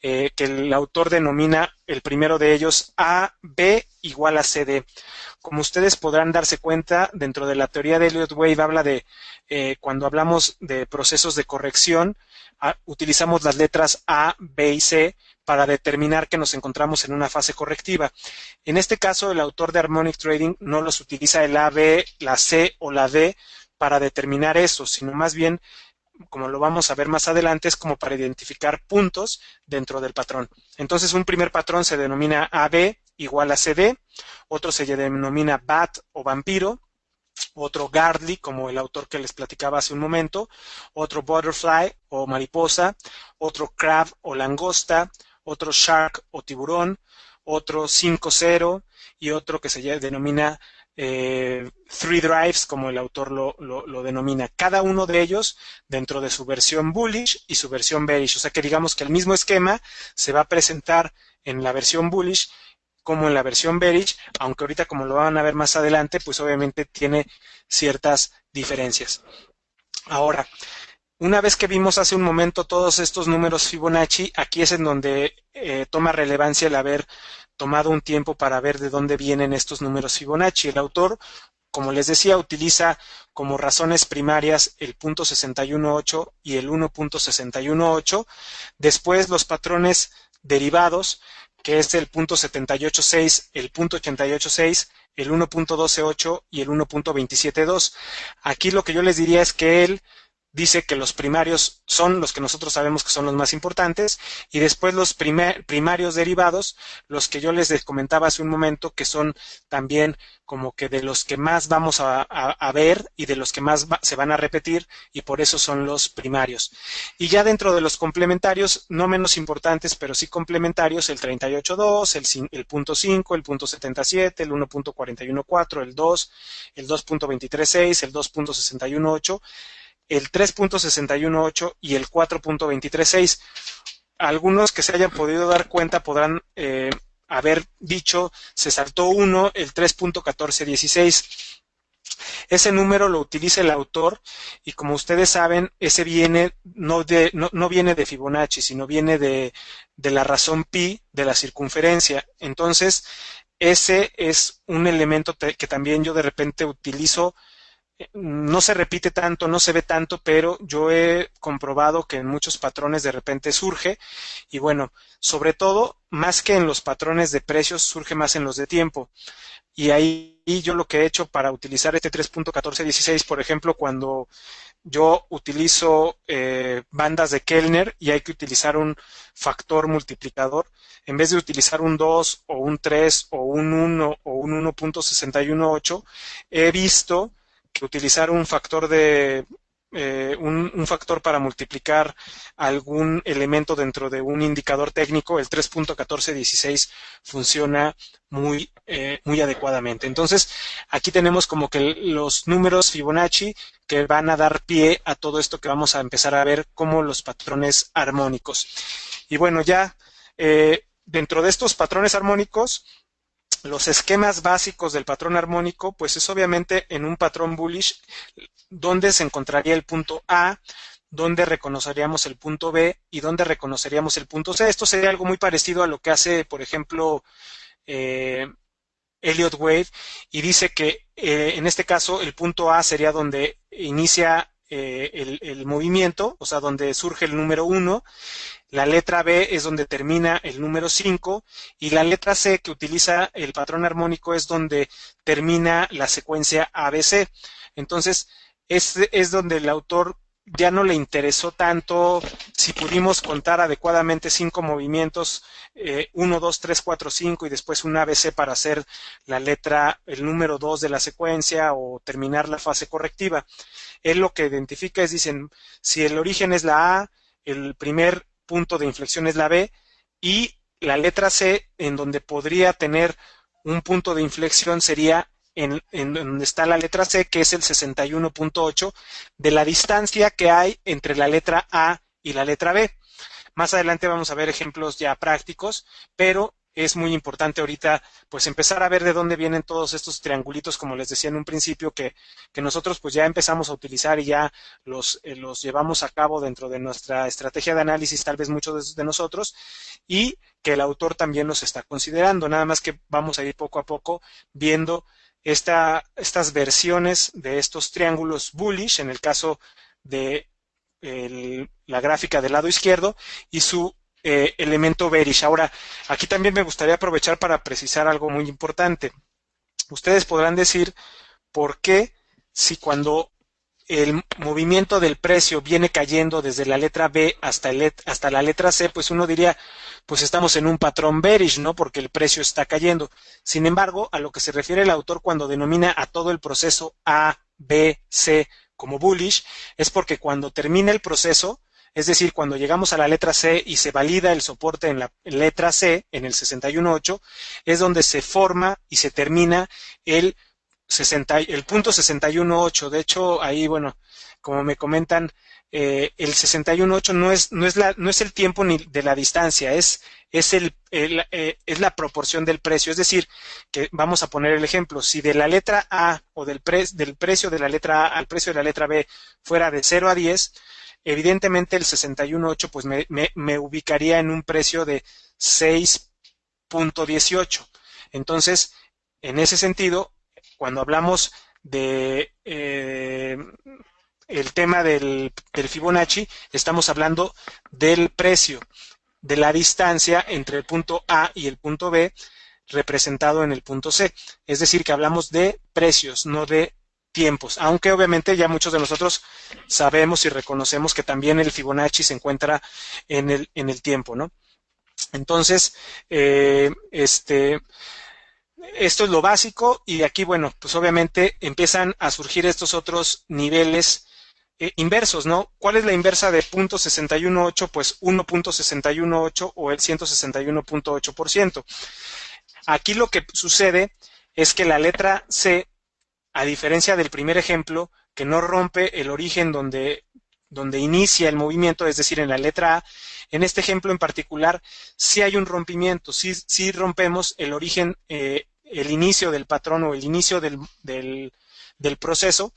que el autor denomina, el primero de ellos, AB igual a CD. Como ustedes podrán darse cuenta, dentro de la teoría de Elliott-Wave habla de, cuando hablamos de procesos de corrección, utilizamos las letras A, B y C para determinar que nos encontramos en una fase correctiva. En este caso, el autor de Harmonic Trading no los utiliza el A, B, la C o la D para determinar eso, sino más bien, como lo vamos a ver más adelante, es como para identificar puntos dentro del patrón. Entonces, un primer patrón se denomina AB igual a CD, otro se denomina Bat o vampiro, otro Gardley, como el autor que les platicaba hace un momento, otro Butterfly o mariposa, otro Crab o langosta, otro Shark o tiburón, otro 5-0 y otro que se denomina Three Drives, como el autor lo denomina. Cada uno de ellos dentro de su versión bullish y su versión bearish. O sea que digamos que el mismo esquema se va a presentar en la versión bullish como en la versión bearish, aunque ahorita, como lo van a ver más adelante, pues obviamente tiene ciertas diferencias. Ahora, una vez que vimos hace un momento todos estos números Fibonacci, aquí es en donde toma relevancia el haber tomado un tiempo para ver de dónde vienen estos números Fibonacci. El autor, como les decía, utiliza como razones primarias el punto 61.8 y el 1.618. Después los patrones derivados, que es el punto 78.6, el punto 88.6, el 1.12.8 y el 1.27.2. Aquí lo que yo les diría es que él dice que los primarios son los que nosotros sabemos que son los más importantes, y después los primarios derivados, los que yo les comentaba hace un momento, que son también como que de los que más vamos a ver y de los que más se van a repetir, y por eso son los primarios. Y ya dentro de los complementarios, no menos importantes, pero sí complementarios, el 38.2, el punto 5, el punto 77, el 1.414, el 2, el 2.236, el 2.618, el 3.618 y el 4.236. Algunos que se hayan podido dar cuenta podrán haber dicho, se saltó uno, el 3.1416. Ese número lo utiliza el autor y, como ustedes saben, ese viene no viene de Fibonacci, sino viene de la razón pi de la circunferencia. Entonces, ese es un elemento que también yo de repente utilizo. No se repite tanto, no se ve tanto, pero yo he comprobado que en muchos patrones de repente surge, y bueno, sobre todo, más que en los patrones de precios, surge más en los de tiempo. Y ahí yo lo que he hecho para utilizar este 3.1416, por ejemplo, cuando yo utilizo bandas de Kellner y hay que utilizar un factor multiplicador, en vez de utilizar un 2 o un 3 o un 1 o un 1.618, he visto que utilizar un factor de un factor para multiplicar algún elemento dentro de un indicador técnico, el 3.1416 funciona muy adecuadamente. Entonces, aquí tenemos como que los números Fibonacci que van a dar pie a todo esto que vamos a empezar a ver como los patrones armónicos. Y bueno, ya dentro de estos patrones armónicos, los esquemas básicos del patrón armónico, pues es obviamente en un patrón bullish donde se encontraría el punto A, donde reconoceríamos el punto B y donde reconoceríamos el punto C. Esto sería algo muy parecido a lo que hace, por ejemplo, Elliott Wave, y dice que en este caso el punto A sería donde inicia el movimiento, o sea, donde surge el número 1. La letra B es donde termina el número 5 y la letra C, que utiliza el patrón armónico, es donde termina la secuencia ABC. Entonces, es donde el autor ya no le interesó tanto si pudimos contar adecuadamente 5 movimientos, 1, 2, 3, 4, 5 y después un ABC para hacer la letra, el número 2 de la secuencia o terminar la fase correctiva. Él lo que identifica es, dicen, si el origen es la A, el primer punto de inflexión es la B y la letra C, en donde podría tener un punto de inflexión, sería en donde está la letra C, que es el 61.8 de la distancia que hay entre la letra A y la letra B. Más adelante vamos a ver ejemplos ya prácticos, pero es muy importante ahorita pues empezar a ver de dónde vienen todos estos triangulitos, como les decía en un principio, que nosotros pues ya empezamos a utilizar y ya los llevamos a cabo dentro de nuestra estrategia de análisis, tal vez muchos de nosotros, y que el autor también los está considerando. Nada más que vamos a ir poco a poco viendo estas versiones de estos triángulos bullish, en el caso de la gráfica del lado izquierdo, y su elemento bearish. Ahora, aquí también me gustaría aprovechar para precisar algo muy importante. Ustedes podrán decir por qué, si cuando el movimiento del precio viene cayendo desde la letra B hasta la letra C, pues uno diría, pues estamos en un patrón bearish, ¿no? Porque el precio está cayendo. Sin embargo, a lo que se refiere el autor cuando denomina a todo el proceso A, B, C como bullish, es porque cuando termina el proceso, es decir, cuando llegamos a la letra C y se valida el soporte en la letra C, en el 61.8, es donde se forma y se termina el punto 61.8. De hecho, ahí, bueno, como me comentan, el 61.8 no es el tiempo ni de la distancia, es la proporción del precio. Es decir, que vamos a poner el ejemplo, si de la letra A o del precio de la letra A al precio de la letra B fuera de 0 a 10, evidentemente el 61.8 pues me ubicaría en un precio de 6.18. Entonces, en ese sentido, cuando hablamos de el tema del Fibonacci, estamos hablando del precio, de la distancia entre el punto A y el punto B representado en el punto C. Es decir, que hablamos de precios, no de tiempos, aunque obviamente ya muchos de nosotros sabemos y reconocemos que también el Fibonacci se encuentra en el tiempo, ¿no? Entonces, esto es lo básico y de aquí, bueno, pues obviamente empiezan a surgir estos otros niveles inversos, ¿no? ¿Cuál es la inversa de .618? Pues 1.618 o el 161.8%. Aquí lo que sucede es que la letra C, a diferencia del primer ejemplo, que no rompe el origen donde inicia el movimiento, es decir, en la letra A, en este ejemplo en particular, sí hay un rompimiento, sí rompemos el origen, el inicio del patrón o el inicio del proceso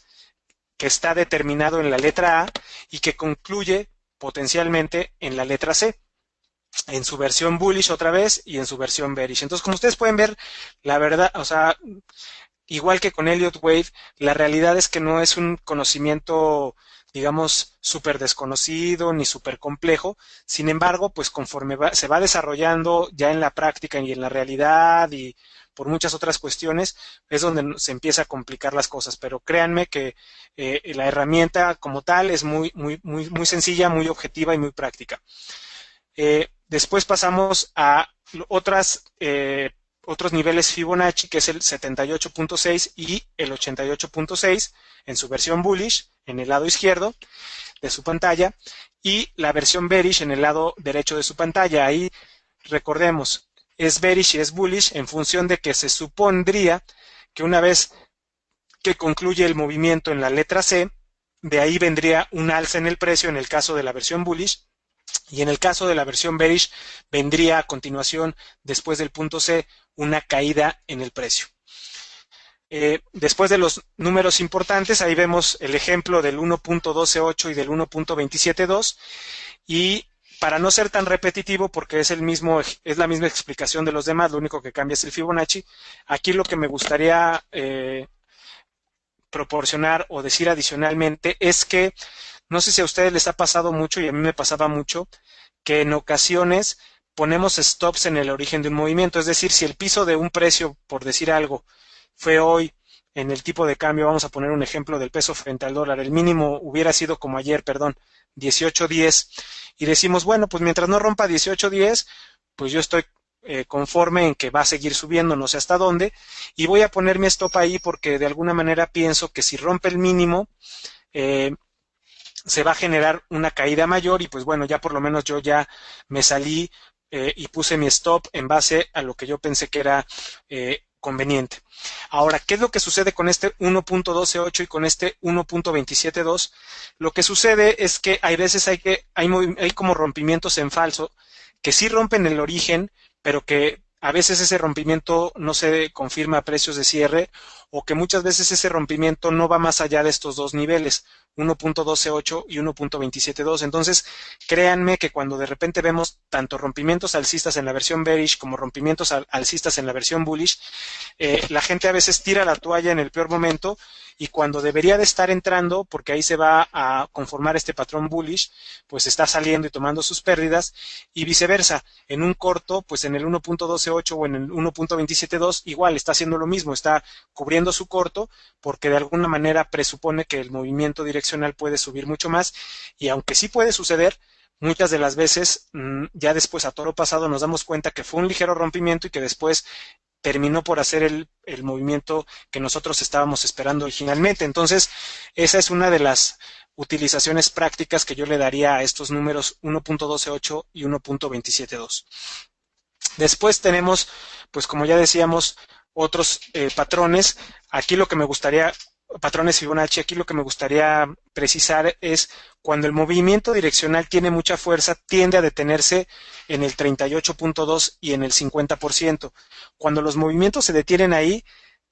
que está determinado en la letra A y que concluye potencialmente en la letra C, en su versión bullish otra vez y en su versión bearish. Entonces, como ustedes pueden ver, la verdad, o sea, igual que con Elliott Wave, la realidad es que no es un conocimiento, digamos, súper desconocido ni súper complejo. Sin embargo, pues conforme se va desarrollando ya en la práctica y en la realidad y por muchas otras cuestiones, es donde se empieza a complicar las cosas. Pero créanme que la herramienta como tal es muy sencilla, muy objetiva y muy práctica. Después pasamos a otros niveles Fibonacci, que es el 78.6 y el 88.6 en su versión bullish, en el lado izquierdo de su pantalla, y la versión bearish en el lado derecho de su pantalla. Ahí, recordemos, es bearish y es bullish en función de que se supondría que una vez que concluye el movimiento en la letra C, de ahí vendría un alza en el precio en el caso de la versión bullish, y en el caso de la versión bearish vendría a continuación, después del punto C, una caída en el precio. Después de los números importantes, ahí vemos el ejemplo del 1.128 y del 1.272, y para no ser tan repetitivo, porque es la misma explicación de los demás, lo único que cambia es el Fibonacci, aquí lo que me gustaría proporcionar o decir adicionalmente es que no sé si a ustedes les ha pasado mucho, y a mí me pasaba mucho, que en ocasiones ponemos stops en el origen de un movimiento. Es decir, si el piso de un precio, por decir algo, fue hoy en el tipo de cambio, vamos a poner un ejemplo del peso frente al dólar, el mínimo hubiera sido como ayer, 18.10, y decimos, bueno, pues mientras no rompa 18.10, pues yo estoy conforme en que va a seguir subiendo, no sé hasta dónde, y voy a poner mi stop ahí porque de alguna manera pienso que si rompe el mínimo, se va a generar una caída mayor y pues bueno, ya por lo menos yo ya me salí y puse mi stop en base a lo que yo pensé que era conveniente. Ahora, ¿qué es lo que sucede con este 1.128 y con este 1.272? Lo que sucede es que hay veces hay como rompimientos en falso que sí rompen el origen, pero que a veces ese rompimiento no se confirma a precios de cierre, o que muchas veces ese rompimiento no va más allá de estos dos niveles, 1.128 y 1.272. Entonces, créanme que cuando de repente vemos tanto rompimientos alcistas en la versión bearish como rompimientos alcistas en la versión bullish, la gente a veces tira la toalla en el peor momento, y cuando debería de estar entrando, porque ahí se va a conformar este patrón bullish, pues está saliendo y tomando sus pérdidas, y viceversa. En un corto, pues en el 1.128 o en el 1.272, igual está haciendo lo mismo, está cubriendo su corto, porque de alguna manera presupone que el movimiento direccional puede subir mucho más, y aunque sí puede suceder, muchas de las veces, ya después a toro pasado nos damos cuenta que fue un ligero rompimiento y que después terminó por hacer el movimiento que nosotros estábamos esperando originalmente. Entonces, esa es una de las utilizaciones prácticas que yo le daría a estos números 1.128 y 1.272. Después tenemos, pues como ya decíamos, otros patrones. Aquí lo que me gustaría, patrones Fibonacci, aquí lo que me gustaría precisar es cuando el movimiento direccional tiene mucha fuerza, tiende a detenerse en el 38.2 y en el 50%. Cuando los movimientos se detienen ahí,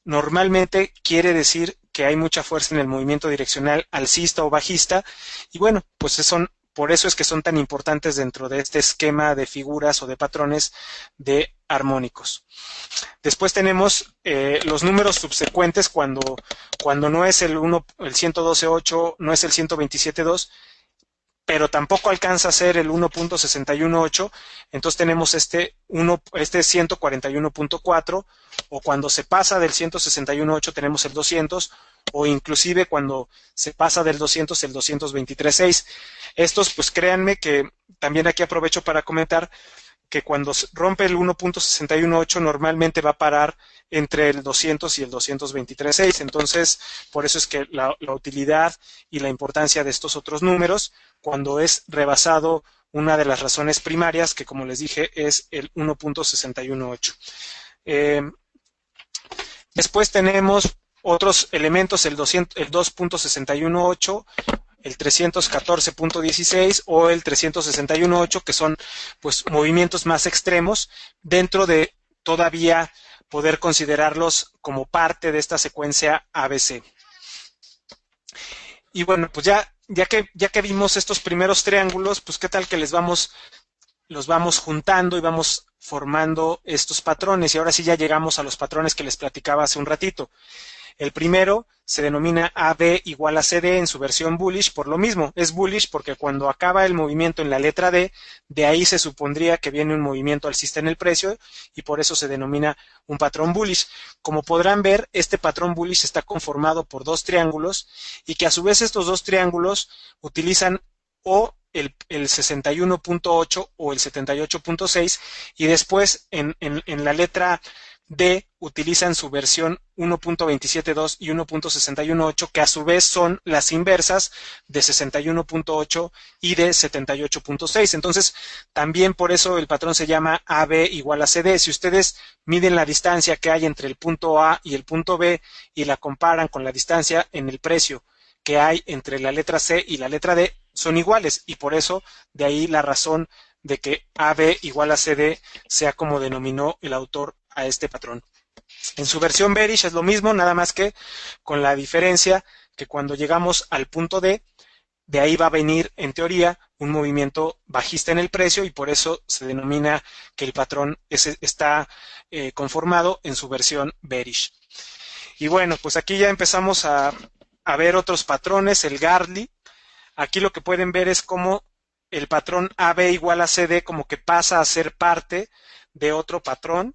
normalmente quiere decir que hay mucha fuerza en el movimiento direccional alcista o bajista, y bueno, pues por eso es que son tan importantes dentro de este esquema de figuras o de patrones de armónicos. Después tenemos los números subsecuentes cuando no es el 112.8, no es el 127.2, pero tampoco alcanza a ser el 1.618, entonces tenemos este 141.4, o cuando se pasa del 161.8 tenemos el 200, o inclusive cuando se pasa del 200 el 223.6. Estos, pues créanme que también aquí aprovecho para comentar que cuando rompe el 1.618 normalmente va a parar entre el 200 y el 223.6. Entonces, por eso es que la utilidad y la importancia de estos otros números, cuando es rebasado una de las razones primarias, que como les dije es el 1.618. Después tenemos otros elementos, el 2.618, el 314.16 o el 361.8, que son pues movimientos más extremos dentro de todavía poder considerarlos como parte de esta secuencia ABC. Y bueno, pues ya que vimos estos primeros triángulos, pues qué tal que los vamos juntando y vamos formando estos patrones. Y ahora sí ya llegamos a los patrones que les platicaba hace un ratito. El primero se denomina AB igual a CD en su versión bullish, por lo mismo, es bullish porque cuando acaba el movimiento en la letra D, de ahí se supondría que viene un movimiento alcista en el precio y por eso se denomina un patrón bullish. Como podrán ver, este patrón bullish está conformado por dos triángulos y que a su vez estos dos triángulos utilizan o el 61.8 o el 78.6 y después en la letra D utilizan su versión 1.272 y 1.618, que a su vez son las inversas de 61.8 y de 78.6. Entonces, también por eso el patrón se llama AB igual a CD. Si ustedes miden la distancia que hay entre el punto A y el punto B y la comparan con la distancia en el precio que hay entre la letra C y la letra D, son iguales y por eso de ahí la razón de que AB igual a CD sea como denominó el autor a este patrón. En su versión bearish es lo mismo, nada más que con la diferencia que cuando llegamos al punto D, de ahí va a venir en teoría un movimiento bajista en el precio y por eso se denomina que el patrón está conformado en su versión bearish. Y bueno, pues aquí ya empezamos a ver otros patrones, el Gartley. Aquí lo que pueden ver es cómo el patrón AB igual a CD como que pasa a ser parte de otro patrón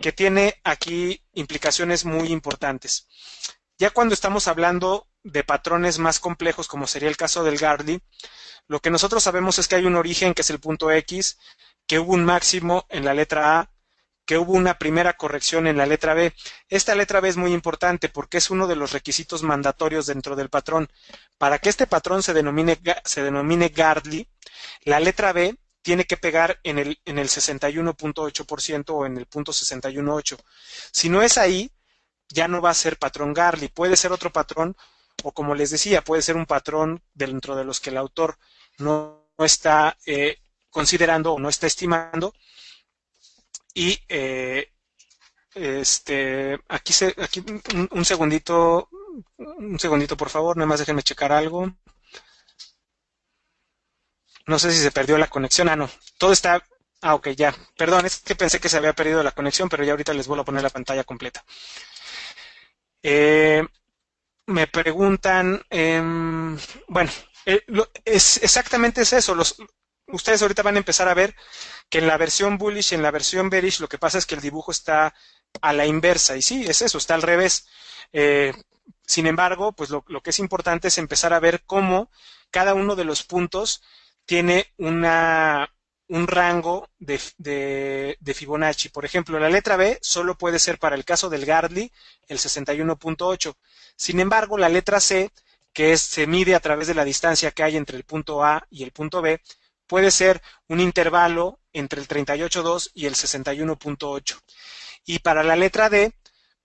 que tiene aquí implicaciones muy importantes. Ya cuando estamos hablando de patrones más complejos, como sería el caso del Gartley, lo que nosotros sabemos es que hay un origen, que es el punto X, que hubo un máximo en la letra A, que hubo una primera corrección en la letra B. Esta letra B es muy importante porque es uno de los requisitos mandatorios dentro del patrón. Para que este patrón se denomine Gartley, la letra B tiene que pegar en el 61.8% o en el punto 61.8. Si no es ahí, ya no va a ser patrón Gartley. Puede ser otro patrón, o como les decía, puede ser un patrón dentro de los que el autor no está considerando o no está estimando. Y aquí un segundito, por favor, nada más déjenme checar algo. No sé si se perdió la conexión. No, todo está. Ok, ya. Perdón, es que pensé que se había perdido la conexión, pero ya ahorita les vuelvo a poner la pantalla completa. Me preguntan, bueno, exactamente es eso. Ustedes ahorita van a empezar a ver que en la versión bullish y en la versión bearish lo que pasa es que el dibujo está a la inversa. Y sí, es eso, está al revés. Sin embargo, pues lo que es importante es empezar a ver cómo cada uno de los puntos tiene un rango de Fibonacci. Por ejemplo, la letra B solo puede ser para el caso del Gartley el 61.8. Sin embargo, la letra C, que se mide a través de la distancia que hay entre el punto A y el punto B, puede ser un intervalo entre el 38.2 y el 61.8. Y para la letra D,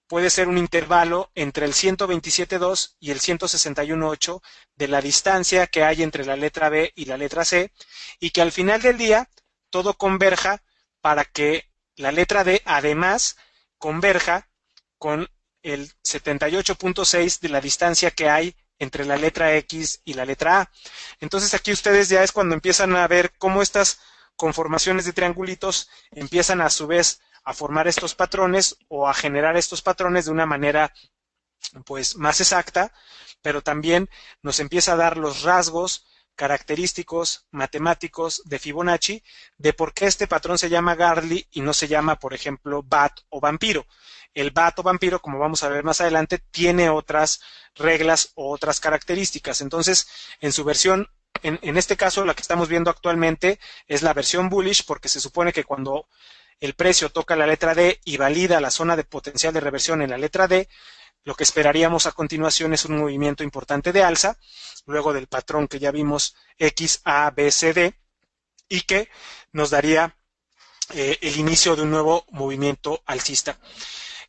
puede ser un intervalo entre el 127.2 y el 161.8 de la distancia que hay entre la letra B y la letra C, y que al final del día todo converja para que la letra D además converja con el 78.6 de la distancia que hay entre la letra X y la letra A. Entonces aquí ustedes ya es cuando empiezan a ver cómo estas conformaciones de triangulitos empiezan a su vez a formar estos patrones o a generar estos patrones de una manera pues más exacta, pero también nos empieza a dar los rasgos característicos matemáticos de Fibonacci de por qué este patrón se llama Gartley y no se llama, por ejemplo, bat o vampiro. El bat o vampiro, como vamos a ver más adelante, tiene otras reglas o otras características. Entonces, en su versión, en este caso, la que estamos viendo actualmente es la versión bullish, porque se supone que cuando el precio toca la letra D y valida la zona de potencial de reversión en la letra D, lo que esperaríamos a continuación es un movimiento importante de alza, luego del patrón que ya vimos X, A, B, C, D, y que nos daría el inicio de un nuevo movimiento alcista.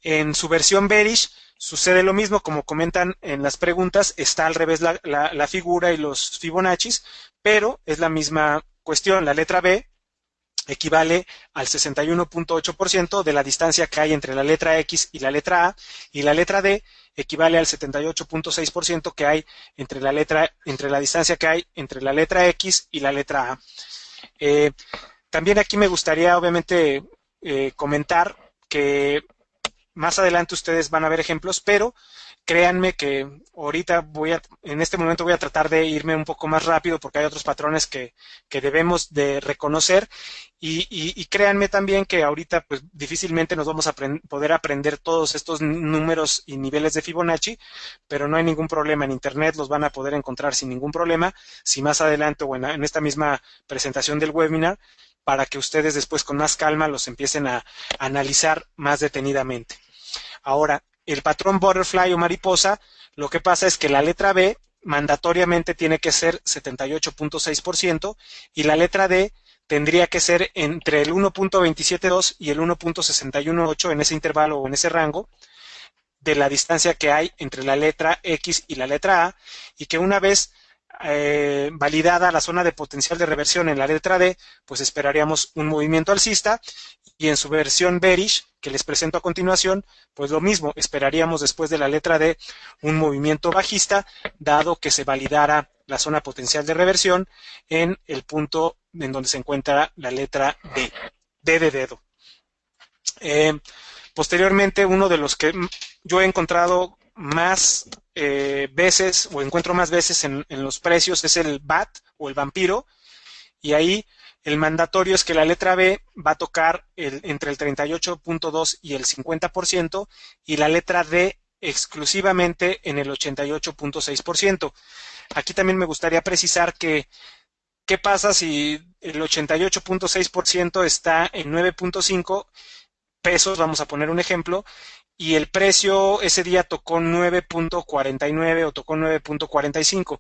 En su versión bearish sucede lo mismo, como comentan en las preguntas, está al revés la figura y los Fibonaccis, pero es la misma cuestión. La letra B equivale al 61.8% de la distancia que hay entre la letra X y la letra A, y la letra D equivale al 78.6% que hay entre la distancia que hay entre la letra X y la letra A. También aquí me gustaría, obviamente, comentar que más adelante ustedes van a ver ejemplos, pero créanme que ahorita en este momento voy a tratar de irme un poco más rápido porque hay otros patrones que debemos de reconocer y créanme también que ahorita pues difícilmente nos vamos a poder aprender todos estos números y niveles de Fibonacci, pero no hay ningún problema. En internet los van a poder encontrar sin ningún problema, si más adelante o en esta misma presentación del webinar, para que ustedes después con más calma los empiecen a analizar más detenidamente. Ahora, el patrón butterfly o mariposa, lo que pasa es que la letra B mandatoriamente tiene que ser 78.6% y la letra D tendría que ser entre el 1.272 y el 1.618 en ese intervalo o en ese rango de la distancia que hay entre la letra X y la letra A, y que una vez validada la zona de potencial de reversión en la letra D, pues esperaríamos un movimiento alcista, y en su versión bearish, que les presento a continuación, pues lo mismo, esperaríamos después de la letra D un movimiento bajista, dado que se validara la zona potencial de reversión en el punto en donde se encuentra la letra D, D de dedo. Posteriormente, uno de los que yo he encontrado más veces o encuentro más veces en los precios es el BAT o el vampiro, y ahí el mandatorio es que la letra B va a tocar entre el 38.2 y el 50% y la letra D exclusivamente en el 88.6%. Aquí también me gustaría precisar que ¿qué pasa si el 88.6% está en 9.5 pesos? Vamos a poner un ejemplo, y el precio ese día tocó 9.49 o tocó 9.45.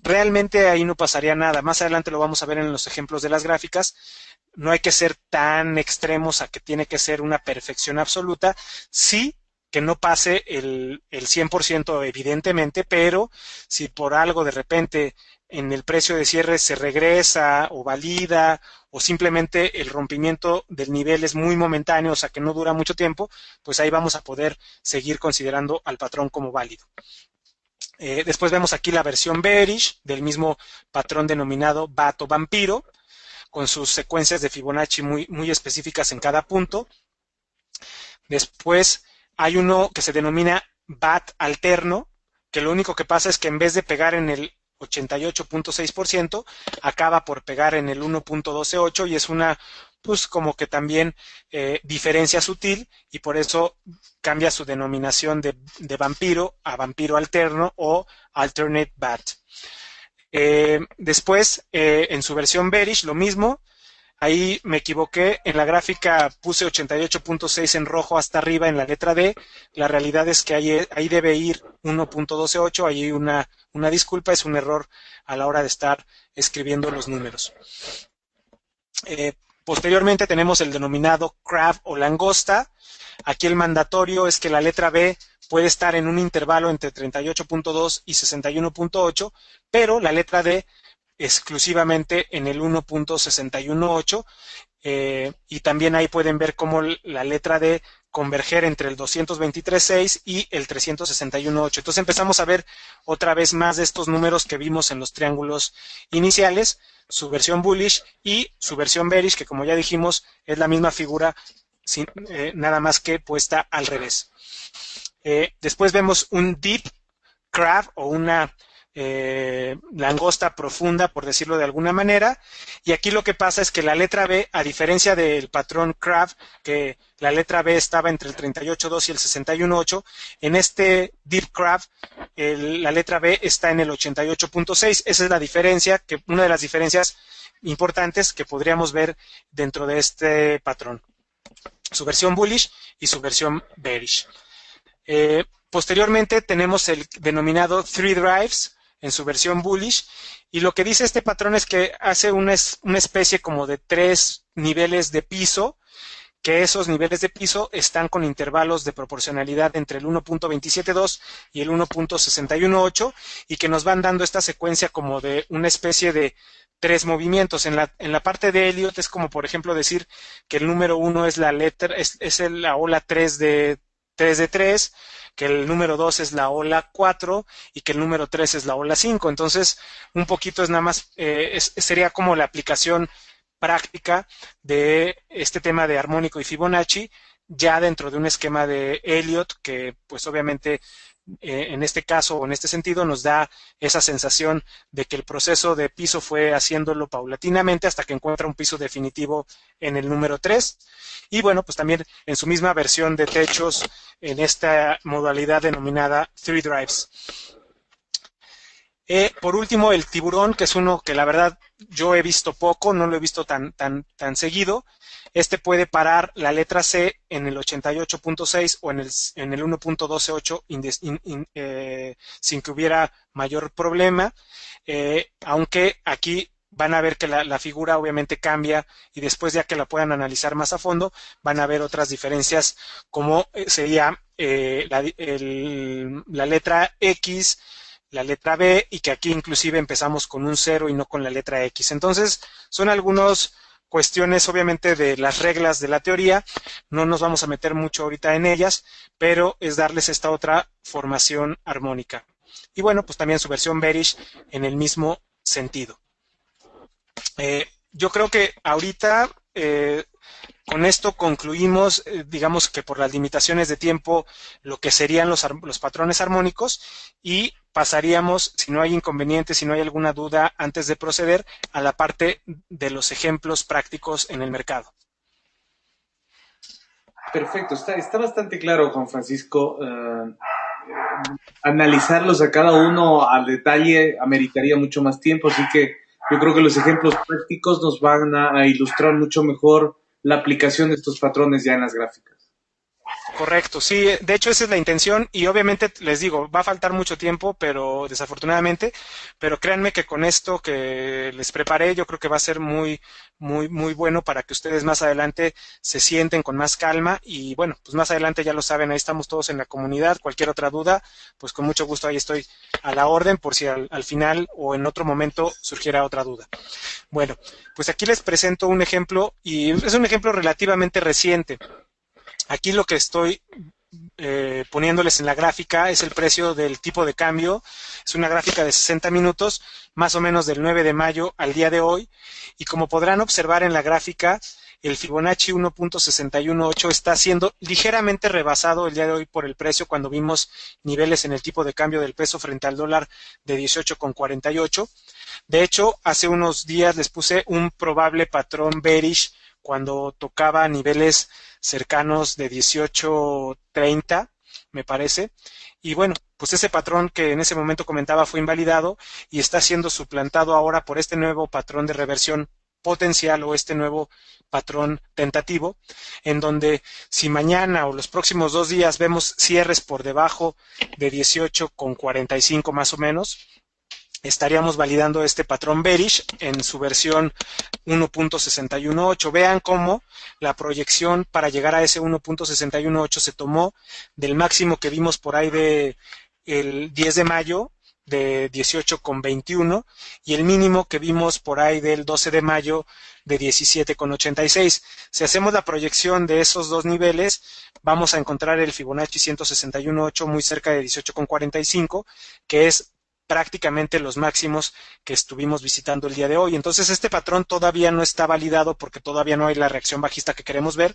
Realmente ahí no pasaría nada. Más adelante lo vamos a ver en los ejemplos de las gráficas. No hay que ser tan extremos a que tiene que ser una perfección absoluta. Sí, que no pase el 100% evidentemente, pero si por algo de repente en el precio de cierre se regresa o valida o simplemente el rompimiento del nivel es muy momentáneo, o sea que no dura mucho tiempo, pues ahí vamos a poder seguir considerando al patrón como válido. Después vemos aquí la versión bearish del mismo patrón denominado BAT o vampiro, con sus secuencias de Fibonacci muy específicas en cada punto. Después hay uno que se denomina BAT alterno, que lo único que pasa es que en vez de pegar en el 88.6%, acaba por pegar en el 1.128 y es una, pues como que también diferencia sutil, y por eso cambia su denominación de vampiro a vampiro alterno o alternate BAT. Después, en su versión bearish, lo mismo. Ahí me equivoqué, en la gráfica puse 88.6 en rojo hasta arriba en la letra D, la realidad es que ahí debe ir 1.128, ahí una disculpa, es un error a la hora de estar escribiendo los números. Posteriormente tenemos el denominado crab o langosta. Aquí el mandatorio es que la letra B puede estar en un intervalo entre 38.2 y 61.8, pero la letra D exclusivamente en el 1.618, y también ahí pueden ver cómo la letra D converger entre el 223.6 y el 361.8. Entonces empezamos a ver otra vez más de estos números que vimos en los triángulos iniciales, su versión bullish y su versión bearish, que como ya dijimos es la misma figura, nada más que puesta al revés. Después vemos un deep crab o una langosta profunda, por decirlo de alguna manera, y aquí lo que pasa es que la letra B, a diferencia del patrón Crab, que la letra B estaba entre el 38.2 y el 61.8, en este Deep Crab la letra B está en el 88.6. Esa es la diferencia, una de las diferencias importantes que podríamos ver dentro de este patrón, su versión bullish y su versión bearish. Posteriormente tenemos el denominado Three Drives en su versión bullish, y lo que dice este patrón es que hace una especie como de 3 niveles de piso, que esos niveles de piso están con intervalos de proporcionalidad entre el 1.272 y el 1.618, y que nos van dando esta secuencia como de una especie de 3 movimientos. En la parte de Elliott es como, por ejemplo, decir que el número 1 es la letra, es la ola 3 de 3, que el número 2 es la ola 4 y que el número 3 es la ola 5. Entonces, un poquito es nada más, sería como la aplicación práctica de este tema de armónico y Fibonacci ya dentro de un esquema de Elliott, que pues obviamente en este caso o en este sentido nos da esa sensación de que el proceso de piso fue haciéndolo paulatinamente hasta que encuentra un piso definitivo en el número 3. Y bueno, pues también en su misma versión de techos en esta modalidad denominada Three Drives. Por último, el tiburón, que es uno que la verdad yo he visto poco, no lo he visto tan seguido. Este puede parar la letra C en el 88.6 o en el 1.128 sin que hubiera mayor problema, aunque aquí van a ver que la figura obviamente cambia, y después ya que la puedan analizar más a fondo van a ver otras diferencias, como sería la letra X, la letra B, y que aquí inclusive empezamos con un 0 y no con la letra X. Entonces son algunas cuestiones obviamente de las reglas de la teoría, no nos vamos a meter mucho ahorita en ellas, pero es darles esta otra formación armónica. Y bueno, pues también su versión bearish en el mismo sentido. Yo creo que ahorita con esto concluimos, digamos que por las limitaciones de tiempo, lo que serían los patrones armónicos, y pasaríamos, si no hay inconvenientes, si no hay alguna duda antes de proceder, a la parte de los ejemplos prácticos en el mercado. Perfecto, está bastante claro, Juan Francisco. Analizarlos a cada uno al detalle ameritaría mucho más tiempo, así que yo creo que los ejemplos prácticos nos van a ilustrar mucho mejor la aplicación de estos patrones ya en las gráficas. Correcto, sí, de hecho esa es la intención, y obviamente les digo, va a faltar mucho tiempo, pero desafortunadamente, pero créanme que con esto que les preparé yo creo que va a ser muy bueno para que ustedes más adelante se sienten con más calma, y bueno, pues más adelante ya lo saben, ahí estamos todos en la comunidad. Cualquier otra duda, pues con mucho gusto ahí estoy a la orden por si al final o en otro momento surgiera otra duda. Bueno, pues aquí les presento un ejemplo, y es un ejemplo relativamente reciente. Aquí lo que estoy poniéndoles en la gráfica es el precio del tipo de cambio. Es una gráfica de 60 minutos, más o menos del 9 de mayo al día de hoy. Y como podrán observar en la gráfica, el Fibonacci 1.618 está siendo ligeramente rebasado el día de hoy por el precio, cuando vimos niveles en el tipo de cambio del peso frente al dólar de 18,48. De hecho, hace unos días les puse un probable patrón bearish cuando tocaba niveles cercanos de 18.30, me parece. Y bueno, pues ese patrón que en ese momento comentaba fue invalidado y está siendo suplantado ahora por este nuevo patrón de reversión potencial, o este nuevo patrón tentativo, en donde si mañana o los próximos 2 días vemos cierres por debajo de 18,45 más o menos, estaríamos validando este patrón bearish en su versión 1.618. Vean cómo la proyección para llegar a ese 1.618 se tomó del máximo que vimos por ahí de el 10 de mayo de 18,21 y el mínimo que vimos por ahí del 12 de mayo de 17,86. Si hacemos la proyección de esos dos niveles, vamos a encontrar el Fibonacci 161.8 muy cerca de 18,45, que es prácticamente los máximos que estuvimos visitando el día de hoy. Entonces este patrón todavía no está validado porque todavía no hay la reacción bajista que queremos ver,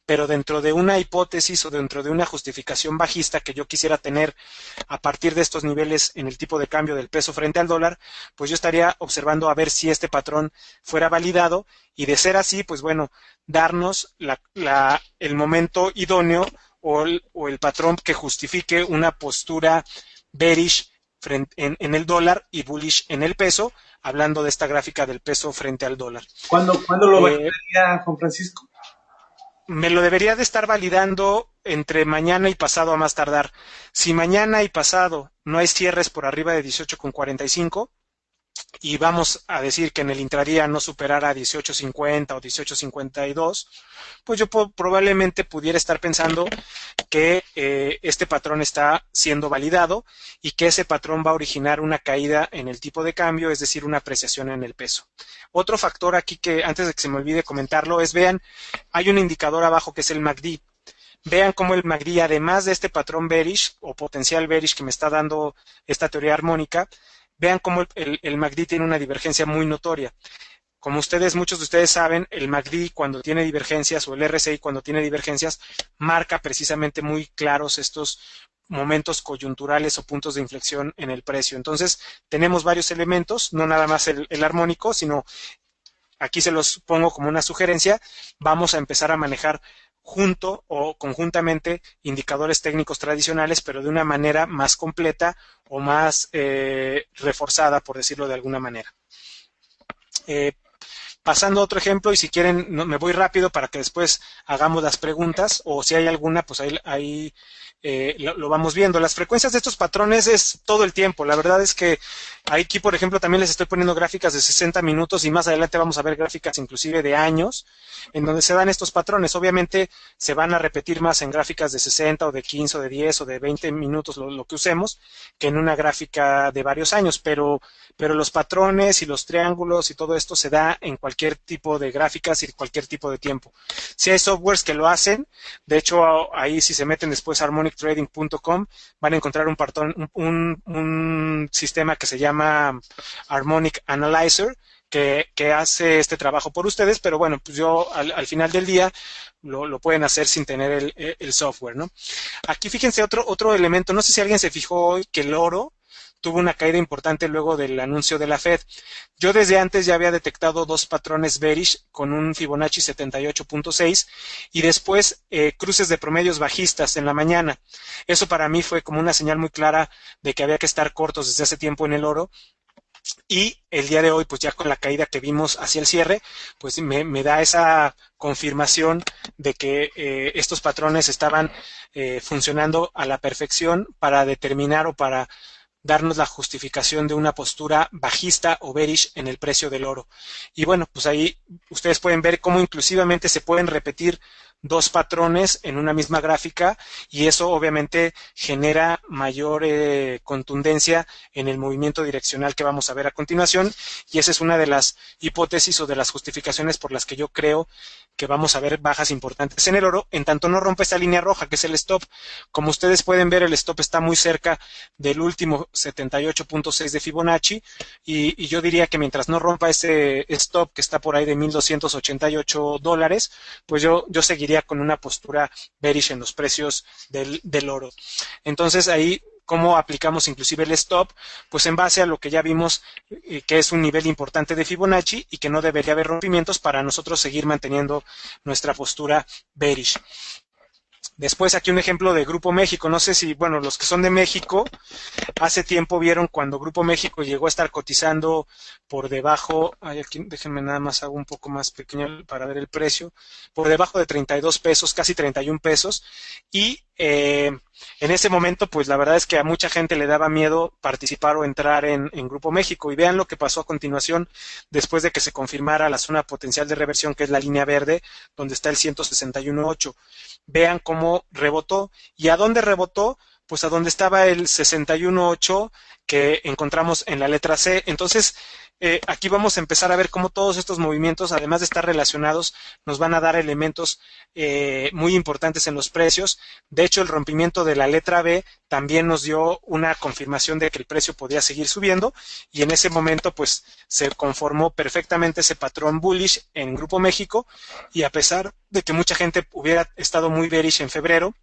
pero dentro de una hipótesis o dentro de una justificación bajista que yo quisiera tener a partir de estos niveles en el tipo de cambio del peso frente al dólar, pues yo estaría observando a ver si este patrón fuera validado, y de ser así, pues bueno, darnos el momento idóneo o el patrón que justifique una postura bearish en el dólar y bullish en el peso, hablando de esta gráfica del peso frente al dólar. ¿Cuándo lo validaría, Juan Francisco? Me lo debería de estar validando entre mañana y pasado a más tardar. Si mañana y pasado no hay cierres por arriba de 18,45 y vamos a decir que en el intradía no superara 18.50 o 18.52, pues yo probablemente pudiera estar pensando que este patrón está siendo validado y que ese patrón va a originar una caída en el tipo de cambio, es decir, una apreciación en el peso. Otro factor aquí que antes de que se me olvide comentarlo es, vean, hay un indicador abajo que es el MACD. Vean cómo el MACD, además de este patrón bearish o potencial bearish que me está dando esta teoría armónica, vean cómo el MACD tiene una divergencia muy notoria. Como muchos de ustedes saben, el MACD cuando tiene divergencias o el RSI cuando tiene divergencias marca precisamente muy claros estos momentos coyunturales o puntos de inflexión en el precio. Entonces, tenemos varios elementos, no nada más el armónico, sino aquí se los pongo como una sugerencia. Vamos a empezar a manejar junto o conjuntamente indicadores técnicos tradicionales, pero de una manera más completa o más reforzada, por decirlo de alguna manera. Pasando a otro ejemplo, y si quieren me voy rápido para que después hagamos las preguntas, o si hay alguna, pues ahí lo vamos viendo. Las frecuencias de estos patrones es todo el tiempo. La verdad es que aquí, por ejemplo, también les estoy poniendo gráficas de 60 minutos y más adelante vamos a ver gráficas inclusive de años en donde se dan estos patrones. Obviamente se van a repetir más en gráficas de 60 o de 15 o de 10 o de 20 minutos, lo que usemos, que en una gráfica de varios años, pero los patrones y los triángulos y todo esto se da en cualquier tipo de gráficas y cualquier tipo de tiempo. Si hay softwares que lo hacen, de hecho ahí si se meten después a harmonictrading.com van a encontrar un sistema que se llama Harmonic Analyzer, que hace este trabajo por ustedes, pero bueno, pues yo al final del día lo pueden hacer sin tener el software, ¿no? Aquí fíjense otro elemento, no sé si alguien se fijó hoy que el oro tuvo una caída importante luego del anuncio de la Fed. Yo desde antes ya había detectado dos patrones bearish con un Fibonacci 78.6 y después cruces de promedios bajistas en la mañana. Eso para mí fue como una señal muy clara de que había que estar cortos desde hace tiempo en el oro. Y el día de hoy, pues ya con la caída que vimos hacia el cierre, pues me da esa confirmación de que estos patrones estaban funcionando a la perfección para determinar o para darnos la justificación de una postura bajista o bearish en el precio del oro. Y bueno, pues ahí ustedes pueden ver cómo inclusivamente se pueden repetir dos patrones en una misma gráfica y eso obviamente genera mayor contundencia en el movimiento direccional que vamos a ver a continuación, y esa es una de las hipótesis o de las justificaciones por las que yo creo que vamos a ver bajas importantes en el oro, en tanto no rompa esta línea roja que es el stop. Como ustedes pueden ver, el stop está muy cerca del último 78.6 de Fibonacci y yo diría que mientras no rompa ese stop que está por ahí de $1,288, pues yo seguiría con una postura bearish en los precios del oro. Entonces ahí, ¿cómo aplicamos inclusive el stop? Pues en base a lo que ya vimos, que es un nivel importante de Fibonacci y que no debería haber rompimientos para nosotros seguir manteniendo nuestra postura bearish. Después aquí un ejemplo de Grupo México. No sé si, bueno, los que son de México, hace tiempo vieron cuando Grupo México llegó a estar cotizando por debajo, aquí déjenme nada más hago un poco más pequeño para ver el precio, por debajo de 32 pesos, casi 31 pesos, y en ese momento, pues la verdad es que a mucha gente le daba miedo participar o entrar en Grupo México, y vean lo que pasó a continuación después de que se confirmara la zona potencial de reversión, que es la línea verde, donde está el 161.8. Vean cómo rebotó. ¿Y a dónde rebotó? pues a donde estaba el 61.8 que encontramos en la letra C. Entonces, aquí vamos a empezar a ver cómo todos estos movimientos, además de estar relacionados, nos van a dar elementos muy importantes en los precios. De hecho, el rompimiento de la letra B también nos dio una confirmación de que el precio podía seguir subiendo, y en ese momento pues se conformó perfectamente ese patrón bullish en Grupo México, y a pesar de que mucha gente hubiera estado muy bearish en febrero,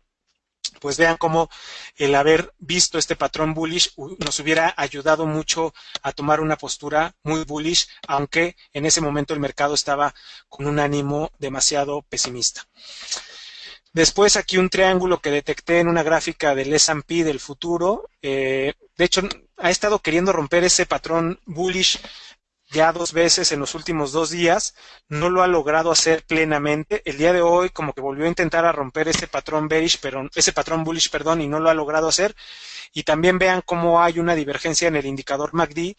pues vean cómo el haber visto este patrón bullish nos hubiera ayudado mucho a tomar una postura muy bullish, aunque en ese momento el mercado estaba con un ánimo demasiado pesimista. Después aquí un triángulo que detecté en una gráfica del S&P del futuro. De hecho, ha estado queriendo romper ese patrón bullish ya 2 veces en los últimos 2 días, no lo ha logrado hacer plenamente. El día de hoy como que volvió a intentar a romper ese patrón bullish, y no lo ha logrado hacer. Y también vean cómo hay una divergencia en el indicador MACD,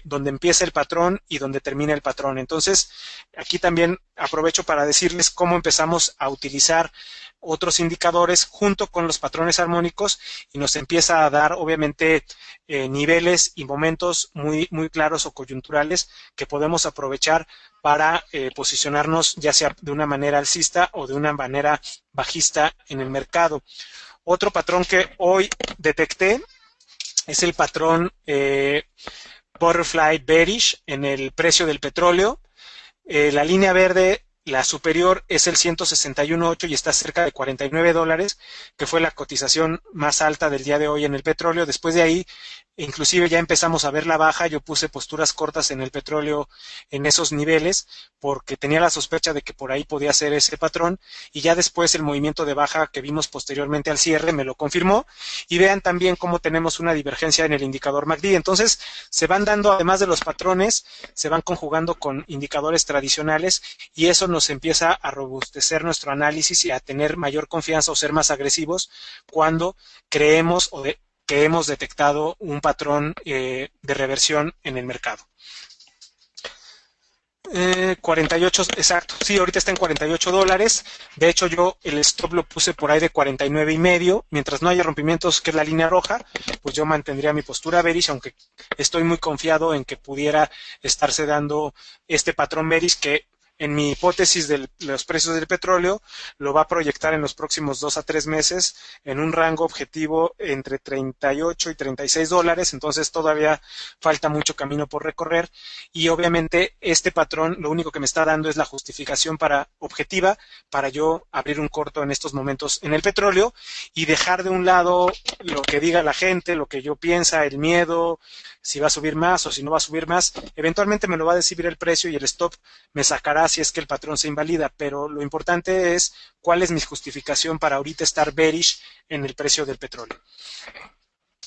donde empieza el patrón y donde termina el patrón. Entonces, aquí también aprovecho para decirles cómo empezamos a utilizar otros indicadores junto con los patrones armónicos, y nos empieza a dar obviamente niveles y momentos muy, muy claros o coyunturales que podemos aprovechar para posicionarnos ya sea de una manera alcista o de una manera bajista en el mercado. Otro patrón que hoy detecté es el patrón Butterfly Bearish en el precio del petróleo. La línea verde, la superior, es el 161.8 y está cerca de $49, que fue la cotización más alta del día de hoy en el petróleo. Después de ahí, inclusive ya empezamos a ver la baja. Yo puse posturas cortas en el petróleo en esos niveles porque tenía la sospecha de que por ahí podía ser ese patrón, y ya después el movimiento de baja que vimos posteriormente al cierre me lo confirmó. Y vean también cómo tenemos una divergencia en el indicador MACD. Entonces se van dando, además de los patrones, se van conjugando con indicadores tradicionales, y eso nos empieza a robustecer nuestro análisis y a tener mayor confianza o ser más agresivos cuando creemos que hemos detectado un patrón de reversión en el mercado. 48, exacto, sí, ahorita está en $48. De hecho, yo el stop lo puse por ahí de 49.5. Mientras no haya rompimientos, que es la línea roja, pues yo mantendría mi postura bearish, aunque estoy muy confiado en que pudiera estarse dando este patrón bearish que, en mi hipótesis de los precios del petróleo, lo va a proyectar en los próximos 2 a 3 meses en un rango objetivo entre $38 y $36. Entonces todavía falta mucho camino por recorrer, y obviamente este patrón lo único que me está dando es la justificación objetiva para yo abrir un corto en estos momentos en el petróleo y dejar de un lado lo que diga la gente, lo que yo piensa, el miedo, si va a subir más o si no va a subir más. Eventualmente me lo va a decidir el precio y el stop me sacará si es que el patrón se invalida, pero lo importante es cuál es mi justificación para ahorita estar bearish en el precio del petróleo.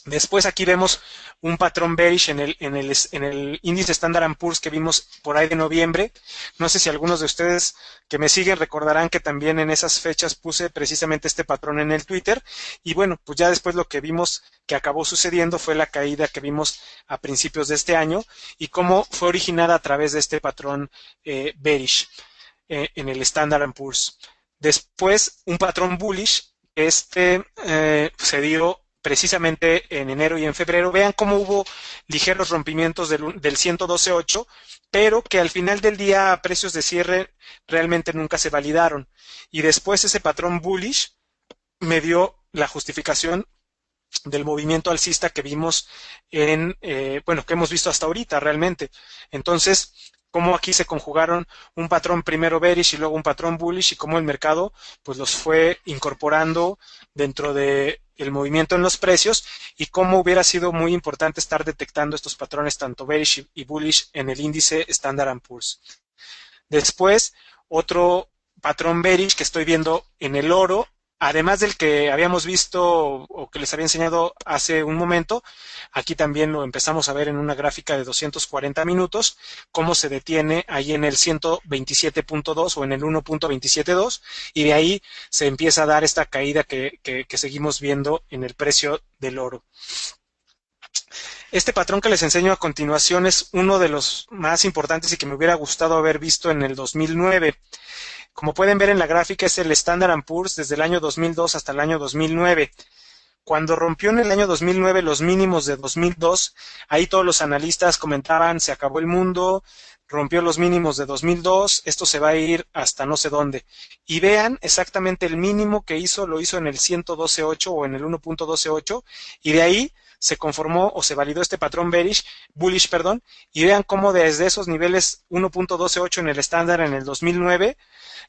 Después aquí vemos un patrón bearish en el índice Standard & Poor's que vimos por ahí de noviembre. No sé si algunos de ustedes que me siguen recordarán que también en esas fechas puse precisamente este patrón en el Twitter. Y bueno, pues ya después lo que vimos que acabó sucediendo fue la caída que vimos a principios de este año, y cómo fue originada a través de este patrón bearish en el Standard & Poor's. Después un patrón bullish, se dio precisamente en enero y en febrero. Vean cómo hubo ligeros rompimientos del 112.8, pero que al final del día a precios de cierre realmente nunca se validaron. Y después ese patrón bullish me dio la justificación del movimiento alcista que vimos que hemos visto hasta ahorita realmente. Entonces, cómo aquí se conjugaron un patrón primero bearish y luego un patrón bullish, y cómo el mercado pues los fue incorporando dentro de el movimiento en los precios, y cómo hubiera sido muy importante estar detectando estos patrones tanto bearish y bullish en el índice Standard & Poor's. Después, otro patrón bearish que estoy viendo en el oro, además del que habíamos visto o que les había enseñado hace un momento. Aquí también lo empezamos a ver en una gráfica de 240 minutos, cómo se detiene ahí en el 127.2 o en el 1.272, y de ahí se empieza a dar esta caída que seguimos viendo en el precio del oro. Este patrón que les enseño a continuación es uno de los más importantes y que me hubiera gustado haber visto en el 2009. Como pueden ver en la gráfica, es el Standard & Poor's desde el año 2002 hasta el año 2009. Cuando rompió en el año 2009 los mínimos de 2002, ahí todos los analistas comentaban, se acabó el mundo, rompió los mínimos de 2002, esto se va a ir hasta no sé dónde. Y vean exactamente el mínimo que hizo, lo hizo en el 112.8 o en el 1.128, y de ahí se conformó o se validó este patrón bullish, y vean cómo desde esos niveles 1.128 en el estándar en el 2009,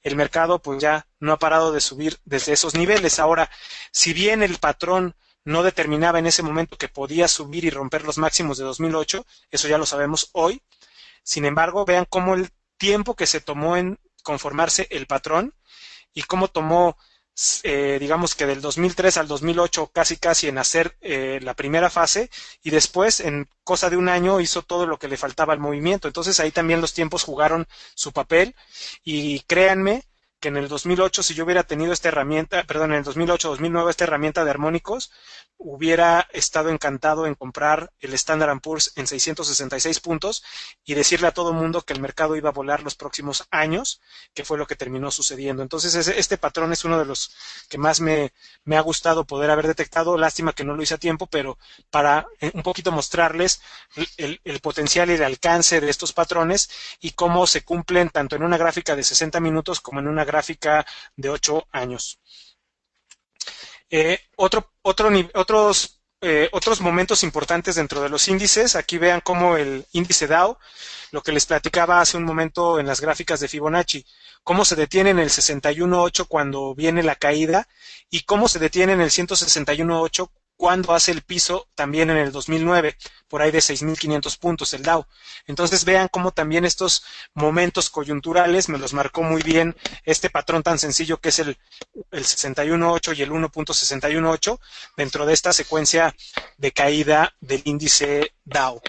el mercado pues ya no ha parado de subir desde esos niveles. Ahora, si bien el patrón no determinaba en ese momento que podía subir y romper los máximos de 2008, eso ya lo sabemos hoy. Sin embargo, vean cómo el tiempo que se tomó en conformarse el patrón y cómo tomó, digamos que del 2003 al 2008 casi en hacer la primera fase, y después en cosa de un año hizo todo lo que le faltaba al movimiento. Entonces ahí también los tiempos jugaron su papel, y créanme que en el 2008, si yo hubiera tenido esta herramienta, perdón, en el 2008-2009 esta herramienta de armónicos, hubiera estado encantado en comprar el Standard & Poor's en 666 puntos y decirle a todo el mundo que el mercado iba a volar los próximos años, que fue lo que terminó sucediendo. Entonces este patrón es uno de los que más me ha gustado poder haber detectado. Lástima que no lo hice a tiempo, pero para un poquito mostrarles el potencial y el alcance de estos patrones y cómo se cumplen tanto en una gráfica de 60 minutos como en una gráfica de 8 años. Otros momentos importantes dentro de los índices. Aquí vean cómo el índice Dow, lo que les platicaba hace un momento en las gráficas de Fibonacci, cómo se detiene en el 61.8 cuando viene la caída y cómo se detiene en el 161.8 cuando hace el piso también en el 2009, por ahí de 6.500 puntos el Dow. Entonces vean cómo también estos momentos coyunturales me los marcó muy bien este patrón tan sencillo que es el 61.8 y el 1.618 dentro de esta secuencia de caída del índice Dow.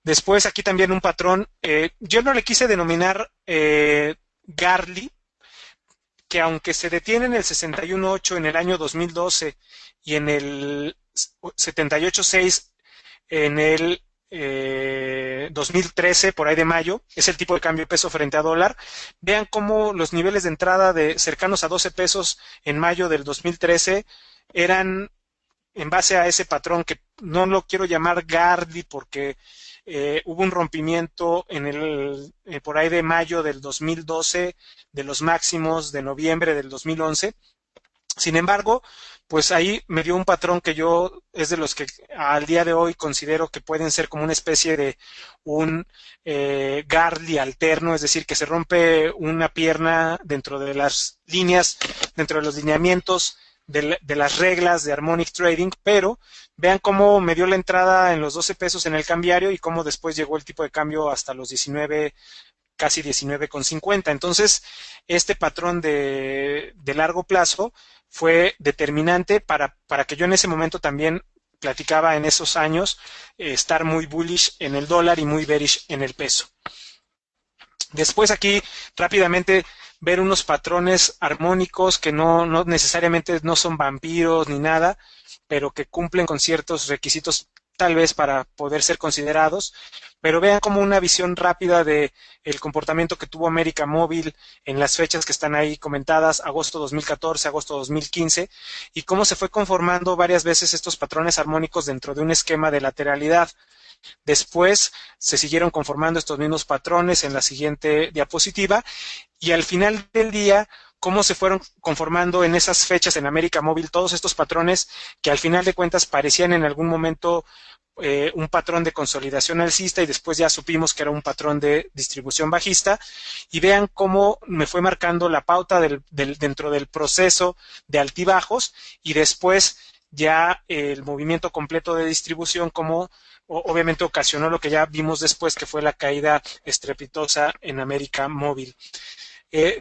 Después aquí también un patrón, yo no le quise denominar Gartley, que aunque se detiene en el 61.8 en el año 2012 y en el 78.6 en el 2013, por ahí de mayo, es el tipo de cambio de peso frente a dólar. Vean cómo los niveles de entrada de cercanos a 12 pesos en mayo del 2013 eran en base a ese patrón que no lo quiero llamar Gartley porque hubo un rompimiento por ahí de mayo del 2012 de los máximos de noviembre del 2011. Sin embargo, pues ahí me dio un patrón que yo es de los que al día de hoy considero que pueden ser como una especie de un Gartley alterno, es decir, que se rompe una pierna dentro de las líneas, dentro de los lineamientos de las reglas de Harmonic Trading, pero vean cómo me dio la entrada en los 12 pesos en el cambiario y cómo después llegó el tipo de cambio hasta los 19, casi 19,50. Entonces, este patrón de largo plazo fue determinante para que yo en ese momento también platicaba en esos años estar muy bullish en el dólar y muy bearish en el peso. Después aquí rápidamente ver unos patrones armónicos que no necesariamente no son vampiros ni nada, pero que cumplen con ciertos requisitos tal vez para poder ser considerados, pero vean como una visión rápida de el comportamiento que tuvo América Móvil en las fechas que están ahí comentadas, agosto 2014, agosto 2015, y cómo se fue conformando varias veces estos patrones armónicos dentro de un esquema de lateralidad. Después se siguieron conformando estos mismos patrones en la siguiente diapositiva y al final del día cómo se fueron conformando en esas fechas en América Móvil todos estos patrones que al final de cuentas parecían en algún momento un patrón de consolidación alcista y después ya supimos que era un patrón de distribución bajista, y vean cómo me fue marcando la pauta dentro del proceso de altibajos y después ya el movimiento completo de distribución como obviamente ocasionó lo que ya vimos después que fue la caída estrepitosa en América Móvil.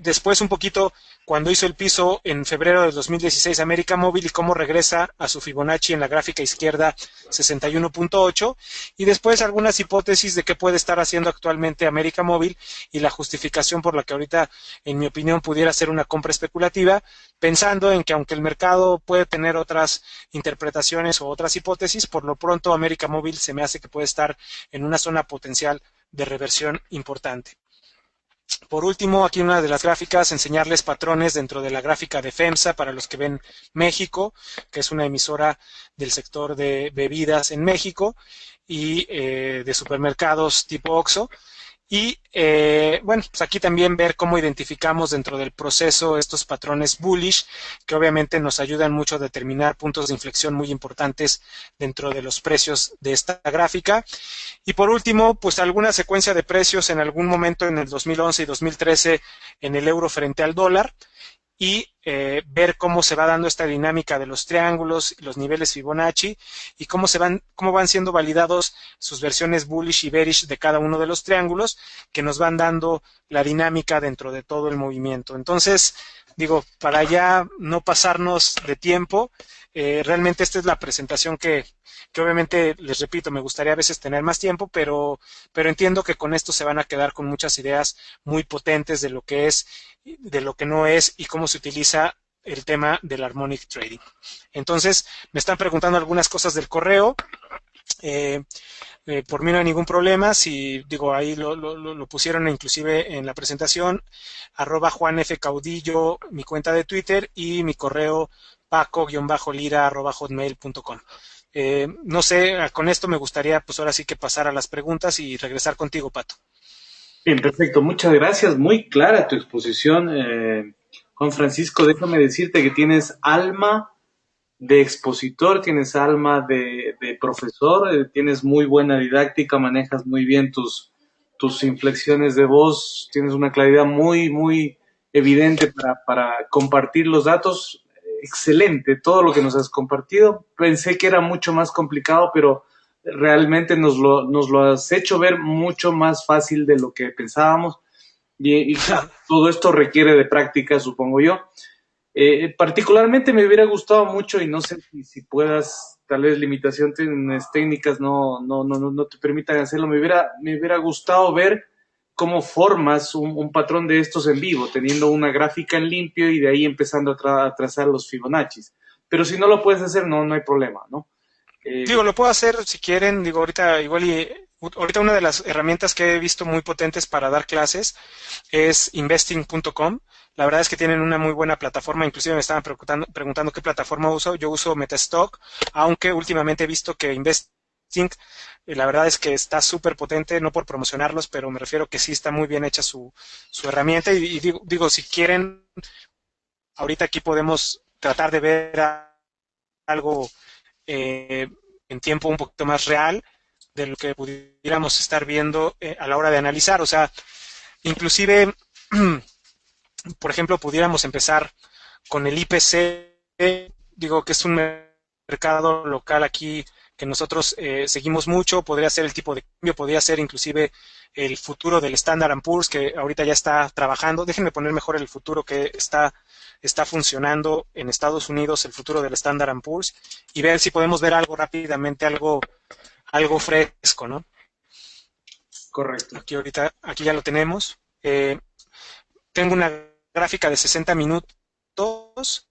Después un poquito cuando hizo el piso en febrero de 2016 América Móvil y cómo regresa a su Fibonacci en la gráfica izquierda 61.8 y después algunas hipótesis de qué puede estar haciendo actualmente América Móvil y la justificación por la que ahorita en mi opinión pudiera ser una compra especulativa, pensando en que aunque el mercado puede tener otras interpretaciones o otras hipótesis, por lo pronto América Móvil se me hace que puede estar en una zona potencial de reversión importante. Por último, aquí una de las gráficas, enseñarles patrones dentro de la gráfica de FEMSA para los que ven México, que es una emisora del sector de bebidas en México y de supermercados tipo Oxxo. Y bueno, pues aquí también ver cómo identificamos dentro del proceso estos patrones bullish, que obviamente nos ayudan mucho a determinar puntos de inflexión muy importantes dentro de los precios de esta gráfica. Y por último, pues alguna secuencia de precios en algún momento en el 2011 y 2013 en el euro frente al dólar y ver cómo se va dando esta dinámica de los triángulos, los niveles Fibonacci y cómo van siendo validados sus versiones bullish y bearish de cada uno de los triángulos que nos van dando la dinámica dentro de todo el movimiento. Entonces, digo, para ya no pasarnos de tiempo, realmente esta es la presentación que obviamente, les repito, me gustaría a veces tener más tiempo, pero entiendo que con esto se van a quedar con muchas ideas muy potentes de lo que es, de lo que no es y cómo se utiliza el tema del harmonic trading. Entonces, me están preguntando algunas cosas del correo. Por mí no hay ningún problema, si digo ahí lo pusieron inclusive en la presentación, @JuanFCaudillo, mi cuenta de Twitter y mi correo paco-lira@hotmail.com. No sé, con esto me gustaría pues ahora sí que pasar a las preguntas y regresar contigo, Pato. Bien, perfecto. Muchas gracias. Muy clara tu exposición, Juan Francisco. Déjame decirte que tienes alma de expositor, tienes alma de profesor, tienes muy buena didáctica, manejas muy bien tus inflexiones de voz, tienes una claridad muy, muy evidente para compartir los datos. Excelente todo lo que nos has compartido. Pensé que era mucho más complicado, pero realmente nos lo has hecho ver mucho más fácil de lo que pensábamos. Y claro, todo esto requiere de práctica, supongo yo. Particularmente me hubiera gustado mucho, y no sé si puedas, tal vez limitaciones técnicas no te permitan hacerlo, me hubiera gustado ver cómo formas un patrón de estos en vivo, teniendo una gráfica en limpio y de ahí empezando a trazar los Fibonaccis. Pero si no lo puedes hacer, no hay problema, ¿no? Digo, lo puedo hacer si quieren, digo, ahorita igual y ahorita una de las herramientas que he visto muy potentes para dar clases es investing.com. La verdad es que tienen una muy buena plataforma, inclusive me estaban preguntando qué plataforma uso. Yo uso Metastock, aunque últimamente he visto que Investing, la verdad es que está súper potente, no por promocionarlos, pero me refiero que sí está muy bien hecha su herramienta. Y digo, si quieren, ahorita aquí podemos tratar de ver algo en tiempo un poquito más real de lo que pudiéramos estar viendo a la hora de analizar. O sea, inclusive, por ejemplo, pudiéramos empezar con el IPC, digo que es un mercado local aquí que nosotros seguimos mucho, podría ser el tipo de cambio, podría ser inclusive el futuro del Standard & Poor's, que ahorita ya está trabajando. Déjenme poner mejor el futuro que está funcionando en Estados Unidos, el futuro del Standard & Poor's, y ver si podemos ver algo rápidamente, algo fresco, ¿no? Correcto. Aquí ya lo tenemos. Tengo una gráfica de 60 minutos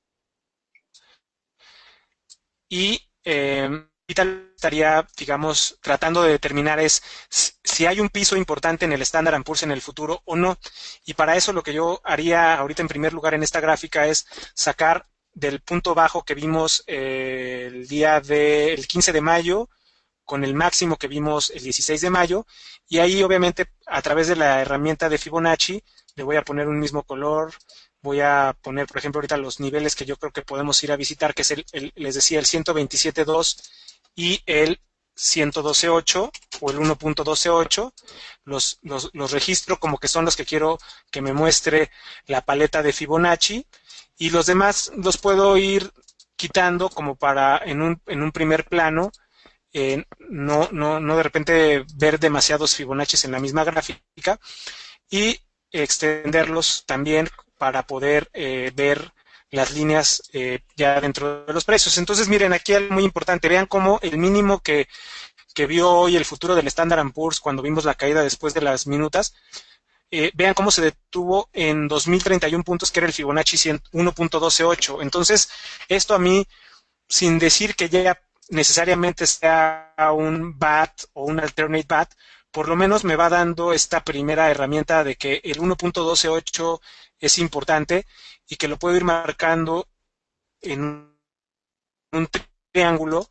y ahorita estaría, digamos, tratando de determinar es si hay un piso importante en el Standard & Poor's en el futuro o no. Y para eso lo que yo haría ahorita en primer lugar en esta gráfica es sacar del punto bajo que vimos el día del 15 de mayo con el máximo que vimos el 16 de mayo, y ahí obviamente a través de la herramienta de Fibonacci le voy a poner un mismo color, voy a poner por ejemplo ahorita los niveles que yo creo que podemos ir a visitar, que es les decía el 127.2 y el 112.8 o el 1.12.8, los registro como que son los que quiero que me muestre la paleta de Fibonacci, y los demás los puedo ir quitando como para en un primer plano no de repente ver demasiados Fibonaccis en la misma gráfica, y extenderlos también para poder ver las líneas ya dentro de los precios. Entonces miren, aquí algo muy importante, vean cómo el mínimo que vio hoy el futuro del Standard & Poor's cuando vimos la caída después de las minutas, vean cómo se detuvo en 2031 puntos, que era el Fibonacci 1.128. Entonces esto a mí, sin decir que ya necesariamente sea un BAT o un alternate BAT, por lo menos me va dando esta primera herramienta de que el 1.128 es importante y que lo puedo ir marcando en un triángulo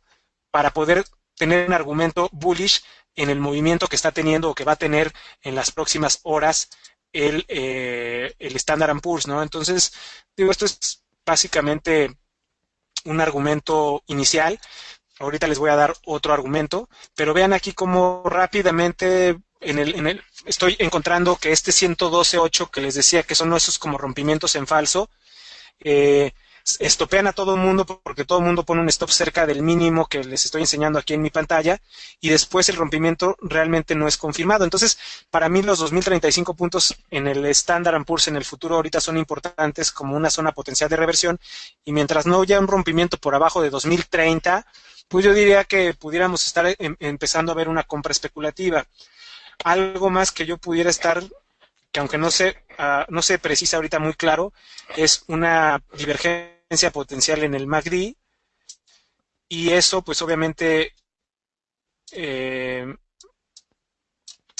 para poder tener un argumento bullish en el movimiento que está teniendo o que va a tener en las próximas horas el Standard Poor's, ¿no? Entonces, digo, esto es básicamente un argumento inicial. Ahorita les voy a dar otro argumento, pero vean aquí cómo rápidamente estoy encontrando que este 112.8 que les decía que son esos como rompimientos en falso, eh, estopean a todo el mundo porque todo el mundo pone un stop cerca del mínimo que les estoy enseñando aquí en mi pantalla y después el rompimiento realmente no es confirmado. Entonces, para mí los 2035 puntos en el Standard & Poor's en el futuro ahorita son importantes como una zona potencial de reversión y mientras no haya un rompimiento por abajo de 2030, pues yo diría que pudiéramos estar empezando a ver una compra especulativa. Algo más que yo pudiera estar, que aunque no se precisa ahorita muy claro, es una divergencia potencial en el MACD y eso pues obviamente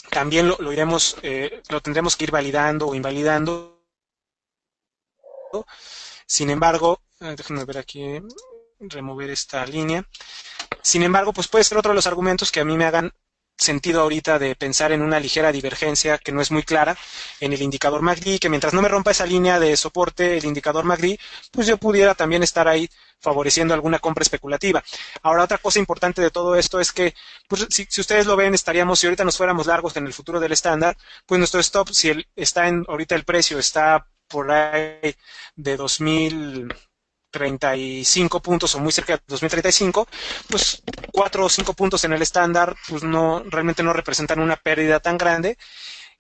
también lo iremos, lo tendremos que ir validando o invalidando. Sin embargo, déjenme ver aquí, remover esta línea. Sin embargo, pues puede ser otro de los argumentos que a mí me hagan sentido ahorita de pensar en una ligera divergencia que no es muy clara en el indicador MACD, que mientras no me rompa esa línea de soporte, el indicador MACD, pues yo pudiera también estar ahí favoreciendo alguna compra especulativa. Ahora, otra cosa importante de todo esto es que, pues, si ustedes lo ven, estaríamos, si ahorita nos fuéramos largos en el futuro del estándar, pues nuestro stop, si ahorita el precio está por ahí de 2035 puntos o muy cerca de 2035, pues 4 o 5 puntos en el estándar, pues no, realmente no representan una pérdida tan grande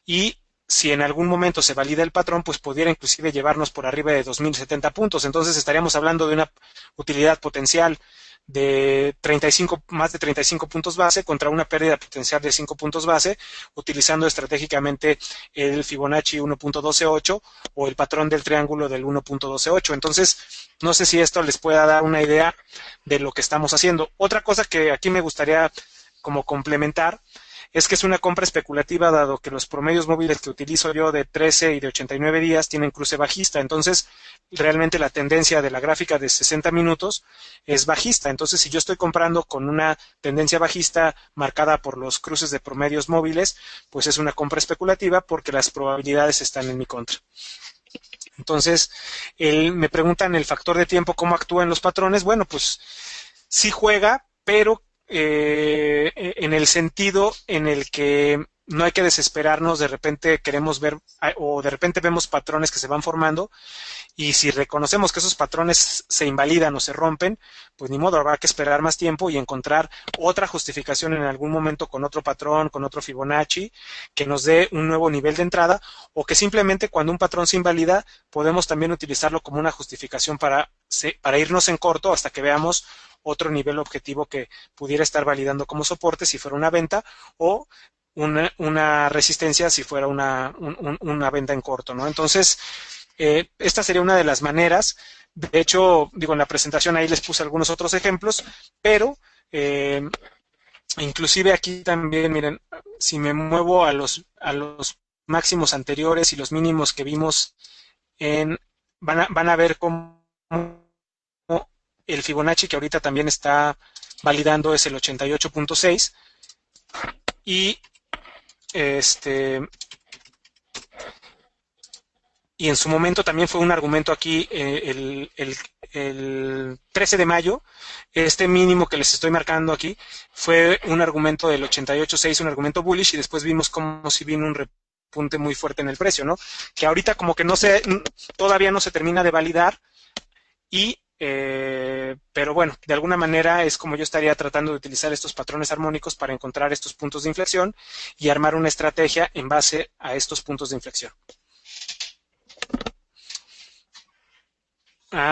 y si en algún momento se valida el patrón, pues pudiera inclusive llevarnos por arriba de 2070 puntos. Entonces estaríamos hablando de una utilidad potencial de más de 35 puntos base contra una pérdida potencial de 5 puntos base, utilizando estratégicamente el Fibonacci 1.128 o el patrón del triángulo del 1.128. Entonces, no sé si esto les pueda dar una idea de lo que estamos haciendo. Otra cosa que aquí me gustaría como complementar es que es una compra especulativa dado que los promedios móviles que utilizo yo de 13 y de 89 días tienen cruce bajista. Entonces, realmente la tendencia de la gráfica de 60 minutos es bajista. Entonces, si yo estoy comprando con una tendencia bajista marcada por los cruces de promedios móviles, pues es una compra especulativa porque las probabilidades están en mi contra. Entonces, me preguntan el factor de tiempo, ¿cómo actúan los patrones? Bueno, pues sí juega, pero en el sentido en el que no hay que desesperarnos, de repente queremos ver o de repente vemos patrones que se van formando y si reconocemos que esos patrones se invalidan o se rompen, pues ni modo, habrá que esperar más tiempo y encontrar otra justificación en algún momento con otro patrón, con otro Fibonacci, que nos dé un nuevo nivel de entrada o que simplemente cuando un patrón se invalida podemos también utilizarlo como una justificación para irnos en corto hasta que veamos otro nivel objetivo que pudiera estar validando como soporte si fuera una venta o una resistencia si fuera una venta en corto, ¿no? Entonces, esta sería una de las maneras. De hecho, digo, en la presentación ahí les puse algunos otros ejemplos, pero inclusive aquí también, miren, si me muevo a los máximos anteriores y los mínimos que vimos van a ver cómo el Fibonacci que ahorita también está validando es el 88.6 y y en su momento también fue un argumento aquí el 13 de mayo, este mínimo que les estoy marcando aquí fue un argumento del 88.6, un argumento bullish y después vimos como si vino un repunte muy fuerte en el precio, ¿no? Que ahorita como que todavía no se termina de validar y pero bueno, de alguna manera es como yo estaría tratando de utilizar estos patrones armónicos para encontrar estos puntos de inflexión y armar una estrategia en base a estos puntos de inflexión.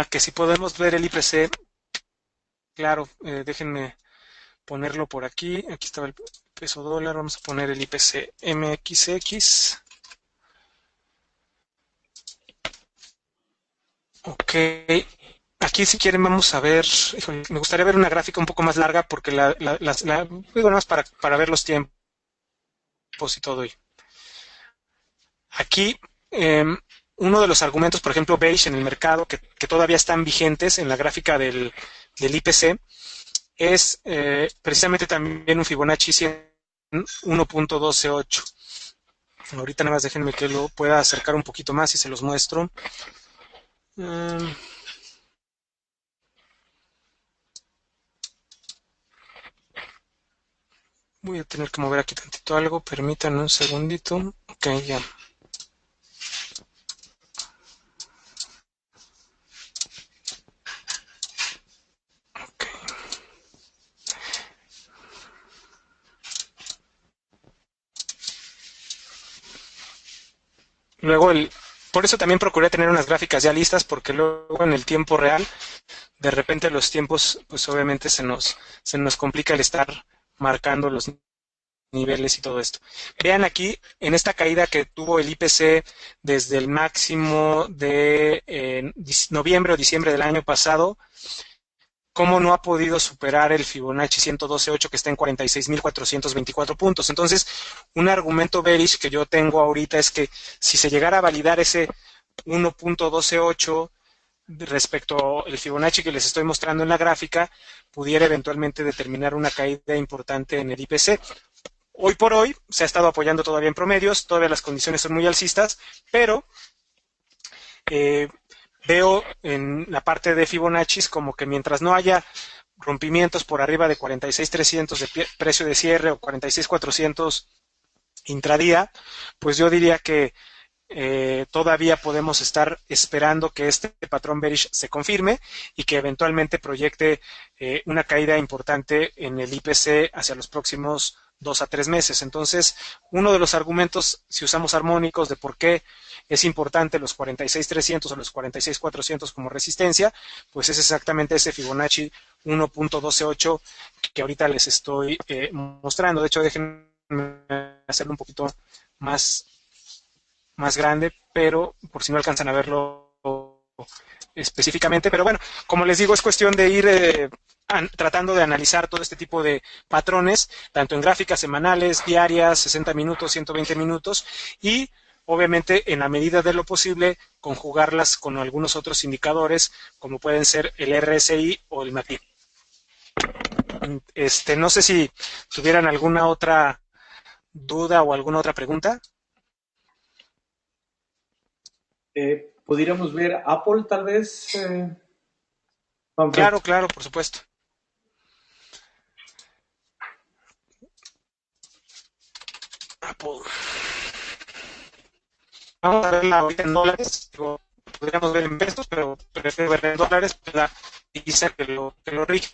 Que si podemos ver el IPC, claro, déjenme ponerlo por aquí. Aquí estaba el peso dólar, vamos a poner el IPC MXX. Ok, aquí si quieren vamos a ver, híjole, me gustaría ver una gráfica un poco más larga porque digo nada más para ver los tiempos. y todo. Aquí, uno de los argumentos, por ejemplo, bearish en el mercado, que todavía están vigentes en la gráfica del IPC, es precisamente también un Fibonacci 1.128. Ahorita nada más déjenme que lo pueda acercar un poquito más y se los muestro. Voy a tener que mover aquí tantito algo, permítanme un segundito. Ok, ya. Okay. Luego, por eso también procuré tener unas gráficas ya listas, porque luego en el tiempo real, de repente los tiempos, pues obviamente se nos complica el estar marcando los niveles y todo esto. Vean aquí, en esta caída que tuvo el IPC desde el máximo de noviembre o diciembre del año pasado, cómo no ha podido superar el Fibonacci 112.8 que está en 46.424 puntos. Entonces, un argumento bearish que yo tengo ahorita es que si se llegara a validar ese 1.128 respecto al Fibonacci que les estoy mostrando en la gráfica, pudiera eventualmente determinar una caída importante en el IPC. Hoy por hoy se ha estado apoyando todavía en promedios, todavía las condiciones son muy alcistas, pero veo en la parte de Fibonacci como que mientras no haya rompimientos por arriba de 46.300 de precio de cierre o 46.400 intradía, pues yo diría que todavía podemos estar esperando que este patrón bearish se confirme y que eventualmente proyecte una caída importante en el IPC hacia los próximos 2 a 3 meses. Entonces, uno de los argumentos, si usamos armónicos, de por qué es importante los 46.300 o los 46.400 como resistencia, pues es exactamente ese Fibonacci 1.128 que ahorita les estoy mostrando. De hecho, déjenme hacerlo un poquito más grande, pero por si no alcanzan a verlo específicamente. Pero bueno, como les digo, es cuestión de ir tratando de analizar todo este tipo de patrones, tanto en gráficas semanales, diarias, 60 minutos, 120 minutos, y obviamente en la medida de lo posible conjugarlas con algunos otros indicadores, como pueden ser el RSI o el MACD. No sé si tuvieran alguna otra duda o alguna otra pregunta. ¿Pudiéramos ver Apple tal vez? Claro, por supuesto. Apple. Vamos a verla ahorita en dólares. Podríamos ver en pesos, pero prefiero ver en dólares para la divisa que lo rige.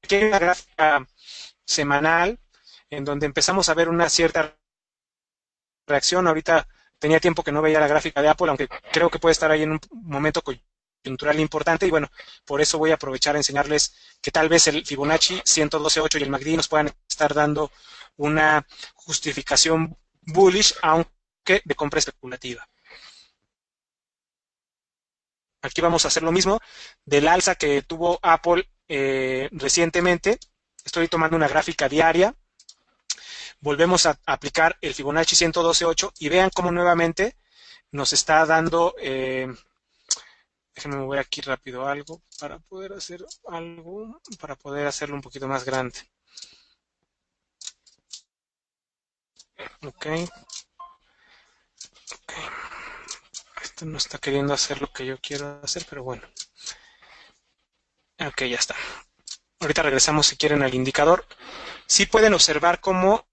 Aquí hay una gráfica semanal en donde empezamos a ver una cierta reacción. Ahorita tenía tiempo que no veía la gráfica de Apple, aunque creo que puede estar ahí en un momento coyuntural importante, y bueno, por eso voy a aprovechar a enseñarles que tal vez el Fibonacci 112.8 y el MACD nos puedan estar dando una justificación bullish, aunque de compra especulativa. Aquí vamos a hacer lo mismo del alza que tuvo Apple recientemente. Estoy tomando una gráfica diaria. Volvemos a aplicar el Fibonacci 112.8 y vean cómo nuevamente nos está dando... déjenme mover aquí rápido algo para poder hacer algo, para poder hacerlo un poquito más grande. Ok. Esto no está queriendo hacer lo que yo quiero hacer, pero bueno. Ok, ya está. Ahorita regresamos si quieren al indicador. Sí pueden observar cómo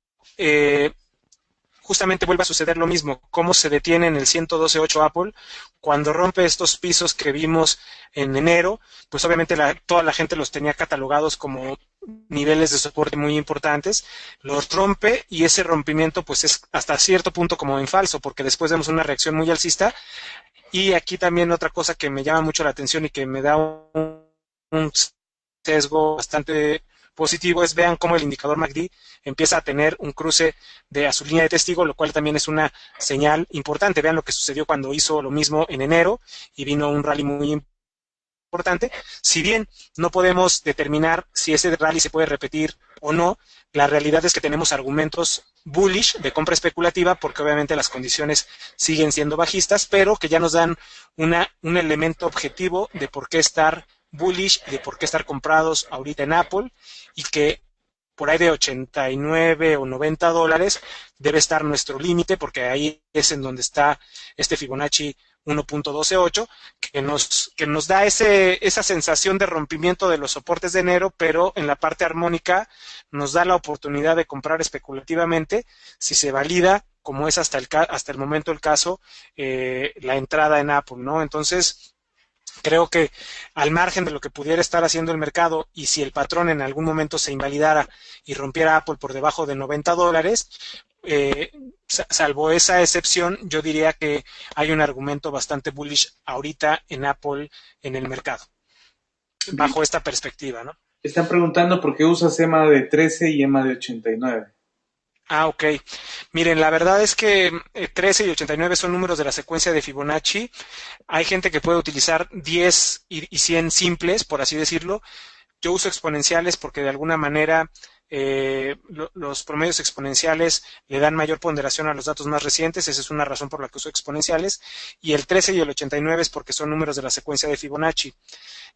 justamente vuelve a suceder lo mismo, cómo se detiene en el 112.8 Apple cuando rompe estos pisos que vimos en enero. Pues obviamente toda la gente los tenía catalogados como niveles de soporte muy importantes, los rompe y ese rompimiento pues es hasta cierto punto como en falso, porque después vemos una reacción muy alcista. Y aquí también otra cosa que me llama mucho la atención y que me da un sesgo bastante positivo es vean cómo el indicador MACD empieza a tener un cruce a su línea de testigo, lo cual también es una señal importante. Vean lo que sucedió cuando hizo lo mismo en enero y vino un rally muy importante. Si bien no podemos determinar si ese rally se puede repetir o no, la realidad es que tenemos argumentos bullish, de compra especulativa, porque obviamente las condiciones siguen siendo bajistas, pero que ya nos dan un elemento objetivo de por qué estar bullish y de por qué estar comprados ahorita en Apple, y que por ahí de 89 o 90 dólares debe estar nuestro límite, porque ahí es en donde está este Fibonacci 1.128, que nos da esa sensación de rompimiento de los soportes de enero, pero en la parte armónica nos da la oportunidad de comprar especulativamente si se valida, como es hasta el momento el caso, la entrada en Apple, ¿no? Entonces, creo que al margen de lo que pudiera estar haciendo el mercado, y si el patrón en algún momento se invalidara y rompiera Apple por debajo de 90 dólares, salvo esa excepción, yo diría que hay un argumento bastante bullish ahorita en Apple en el mercado, bajo esta perspectiva, ¿no? Están preguntando por qué usas EMA de 13 y EMA de 89. Ah, ok. Miren, la verdad es que 13 y 89 son números de la secuencia de Fibonacci. Hay gente que puede utilizar 10 y 100 simples, por así decirlo. Yo uso exponenciales porque de alguna manera los promedios exponenciales le dan mayor ponderación a los datos más recientes. Esa es una razón por la que uso exponenciales. Y el 13 y el 89 es porque son números de la secuencia de Fibonacci.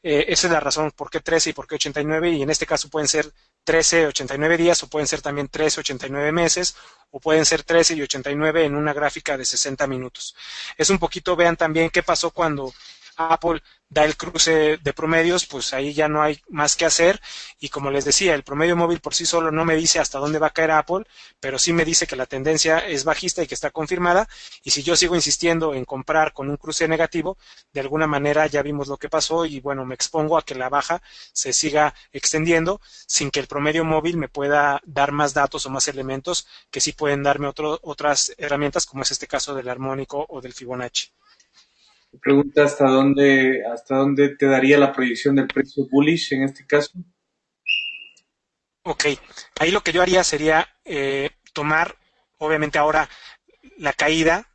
Esa es la razón por qué 13 y por qué 89, y en este caso pueden ser 13, 89 días, o pueden ser también 13, 89 meses, o pueden ser 13 y 89 en una gráfica de 60 minutos. Es un poquito, vean también qué pasó cuando Apple da el cruce de promedios, pues ahí ya no hay más que hacer, y como les decía, el promedio móvil por sí solo no me dice hasta dónde va a caer Apple, pero sí me dice que la tendencia es bajista y que está confirmada, y si yo sigo insistiendo en comprar con un cruce negativo, de alguna manera ya vimos lo que pasó, y bueno, me expongo a que la baja se siga extendiendo sin que el promedio móvil me pueda dar más datos o más elementos que sí pueden darme otras herramientas, como es este caso del armónico o del Fibonacci. Pregunta hasta dónde te daría la proyección del precio bullish en este caso. Ok, ahí lo que yo haría sería tomar, obviamente ahora, la caída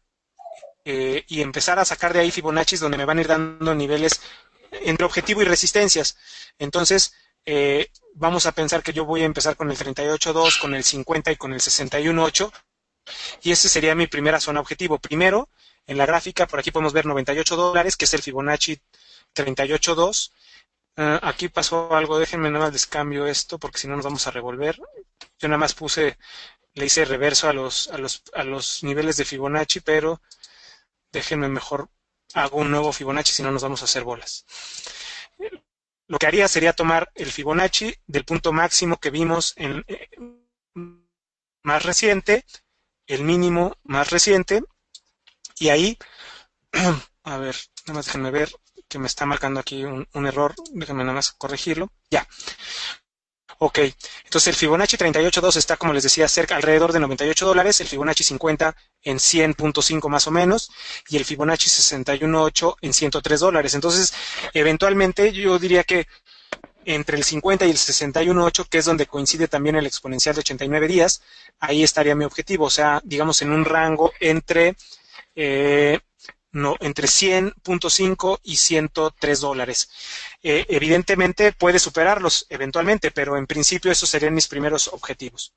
y empezar a sacar de ahí Fibonacci donde me van a ir dando niveles entre objetivo y resistencias. Entonces, vamos a pensar que yo voy a empezar con el 38.2, con el 50 y con el 61.8, y ese sería mi primera zona objetivo. Primero, en la gráfica, por aquí podemos ver 98 dólares, que es el Fibonacci 38.2. Aquí pasó algo, déjenme nada más les cambio esto, porque si no nos vamos a revolver. Yo nada más le hice reverso a los niveles de Fibonacci, pero déjenme mejor hago un nuevo Fibonacci, si no nos vamos a hacer bolas. Lo que haría sería tomar el Fibonacci del punto máximo que vimos en más reciente, el mínimo más reciente, y ahí, a ver, nada más déjenme ver que me está marcando aquí un error, déjenme nada más corregirlo, ya. Ok, entonces el Fibonacci 38.2 está, como les decía, cerca, alrededor de 98 dólares, el Fibonacci 50 en 100.5 más o menos, y el Fibonacci 61.8 en 103 dólares. Entonces, eventualmente yo diría que entre el 50 y el 61.8, que es donde coincide también el exponencial de 89 días, ahí estaría mi objetivo, o sea, digamos en un rango entre 100.5 y 103 dólares. Evidentemente puede superarlos eventualmente, pero en principio esos serían mis primeros objetivos.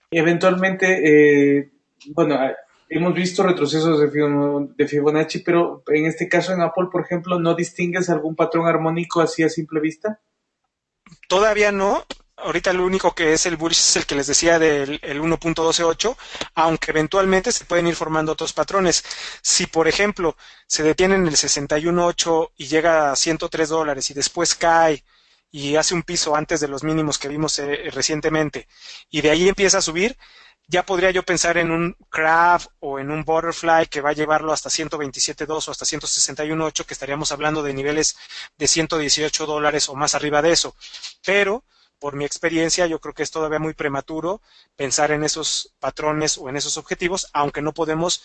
Eventualmente, bueno, hemos visto retrocesos de Fibonacci, pero en este caso en Apple, por ejemplo, ¿no distingues algún patrón armónico así a simple vista? Todavía no. Ahorita lo único que es el bullish es el que les decía del 1.128, aunque eventualmente se pueden ir formando otros patrones. Si, por ejemplo, se detiene en el 61.8 y llega a 103 dólares y después cae y hace un piso antes de los mínimos que vimos recientemente, y de ahí empieza a subir, ya podría yo pensar en un crab o en un butterfly que va a llevarlo hasta 127.2 o hasta 161.8, que estaríamos hablando de niveles de 118 dólares o más arriba de eso. Pero, por mi experiencia, yo creo que es todavía muy prematuro pensar en esos patrones o en esos objetivos, aunque no podemos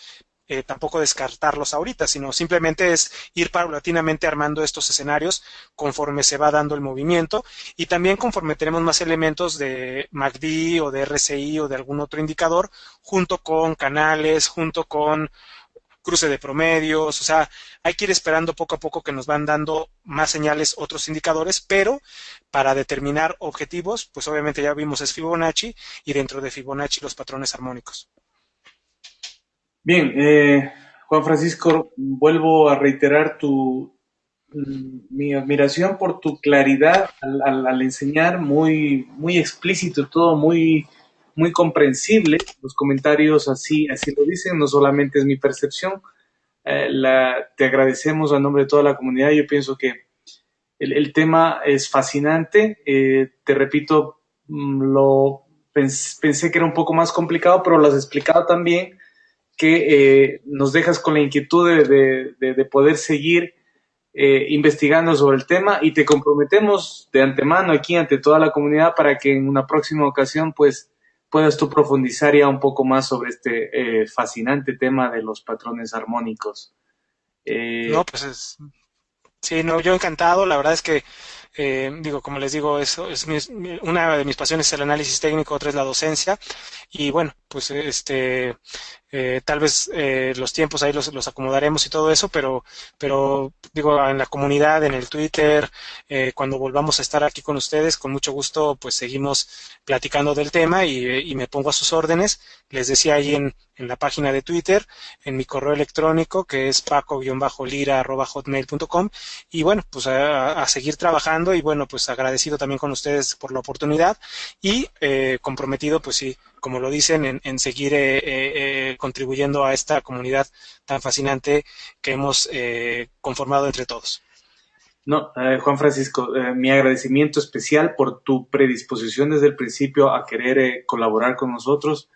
tampoco descartarlos ahorita, sino simplemente es ir paulatinamente armando estos escenarios conforme se va dando el movimiento, y también conforme tenemos más elementos de MACD o de RSI o de algún otro indicador, junto con canales, junto con cruce de promedios, o sea, hay que ir esperando poco a poco que nos van dando más señales otros indicadores, pero para determinar objetivos, pues obviamente ya vimos es Fibonacci y dentro de Fibonacci los patrones armónicos. Bien, Juan Francisco, vuelvo a reiterar mi admiración por tu claridad al enseñar, muy explícito, todo muy comprensible. Los comentarios así lo dicen, no solamente es mi percepción. Te agradecemos a nombre de toda la comunidad. Yo pienso que el tema es fascinante. Te repito, pensé que era un poco más complicado, pero lo has explicado también que nos dejas con la inquietud de poder seguir investigando sobre el tema y te comprometemos de antemano aquí ante toda la comunidad para que en una próxima ocasión pues puedas tú profundizar ya un poco más sobre este fascinante tema de los patrones armónicos. No, pues sí, no, yo encantado. La verdad es que, digo, como les digo, eso es una de mis pasiones es el análisis técnico, otra es la docencia. Y bueno, pues tal vez los tiempos ahí los acomodaremos y todo eso, pero digo, en la comunidad, en el Twitter, cuando volvamos a estar aquí con ustedes, con mucho gusto, pues seguimos platicando del tema y me pongo a sus órdenes. Les decía ahí en la página de Twitter, en mi correo electrónico, que es paco-lira@hotmail.com. Y bueno, pues a seguir trabajando y bueno, pues agradecido también con ustedes por la oportunidad y comprometido, pues sí, como lo dicen, en seguir contribuyendo a esta comunidad tan fascinante que hemos conformado entre todos. No, Juan Francisco, mi agradecimiento especial por tu predisposición desde el principio a querer colaborar con nosotros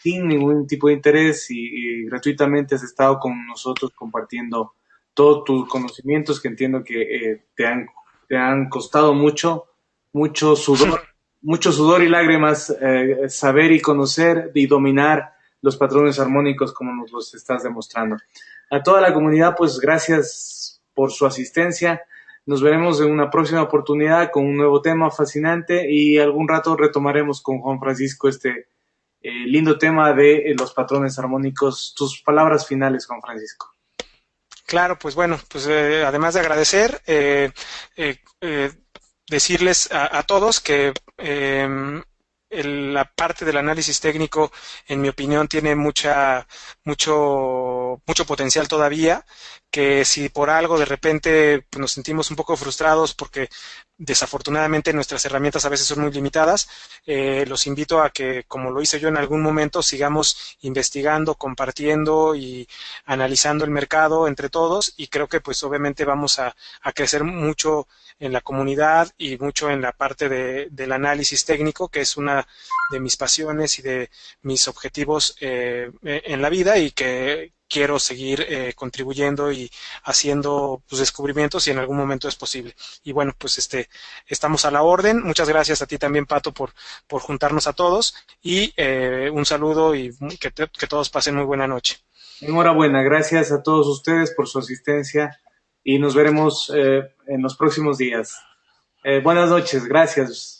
sin ningún tipo de interés y gratuitamente has estado con nosotros compartiendo todos tus conocimientos que entiendo que te han costado mucho sudor y lágrimas saber y conocer y dominar los patrones armónicos como nos los estás demostrando. A toda la comunidad, pues gracias por su asistencia. Nos veremos en una próxima oportunidad con un nuevo tema fascinante y algún rato retomaremos con Juan Francisco este lindo tema de los patrones armónicos. Tus palabras finales, Juan Francisco. Claro, pues bueno, pues además de agradecer, decirles a todos que la parte del análisis técnico, en mi opinión, tiene mucho potencial todavía, que si por algo de repente pues, nos sentimos un poco frustrados porque desafortunadamente nuestras herramientas a veces son muy limitadas, los invito a que, como lo hice yo en algún momento, sigamos investigando, compartiendo y analizando el mercado entre todos y creo que pues obviamente vamos a crecer mucho en la comunidad y mucho en la parte del análisis técnico, que es una de mis pasiones y de mis objetivos en la vida y que quiero seguir contribuyendo y haciendo pues, descubrimientos si en algún momento es posible. Y bueno, pues estamos a la orden. Muchas gracias a ti también, Pato, por juntarnos a todos y un saludo y que todos pasen muy buena noche. Enhorabuena, gracias a todos ustedes por su asistencia y nos veremos en los próximos días. Buenas noches, gracias.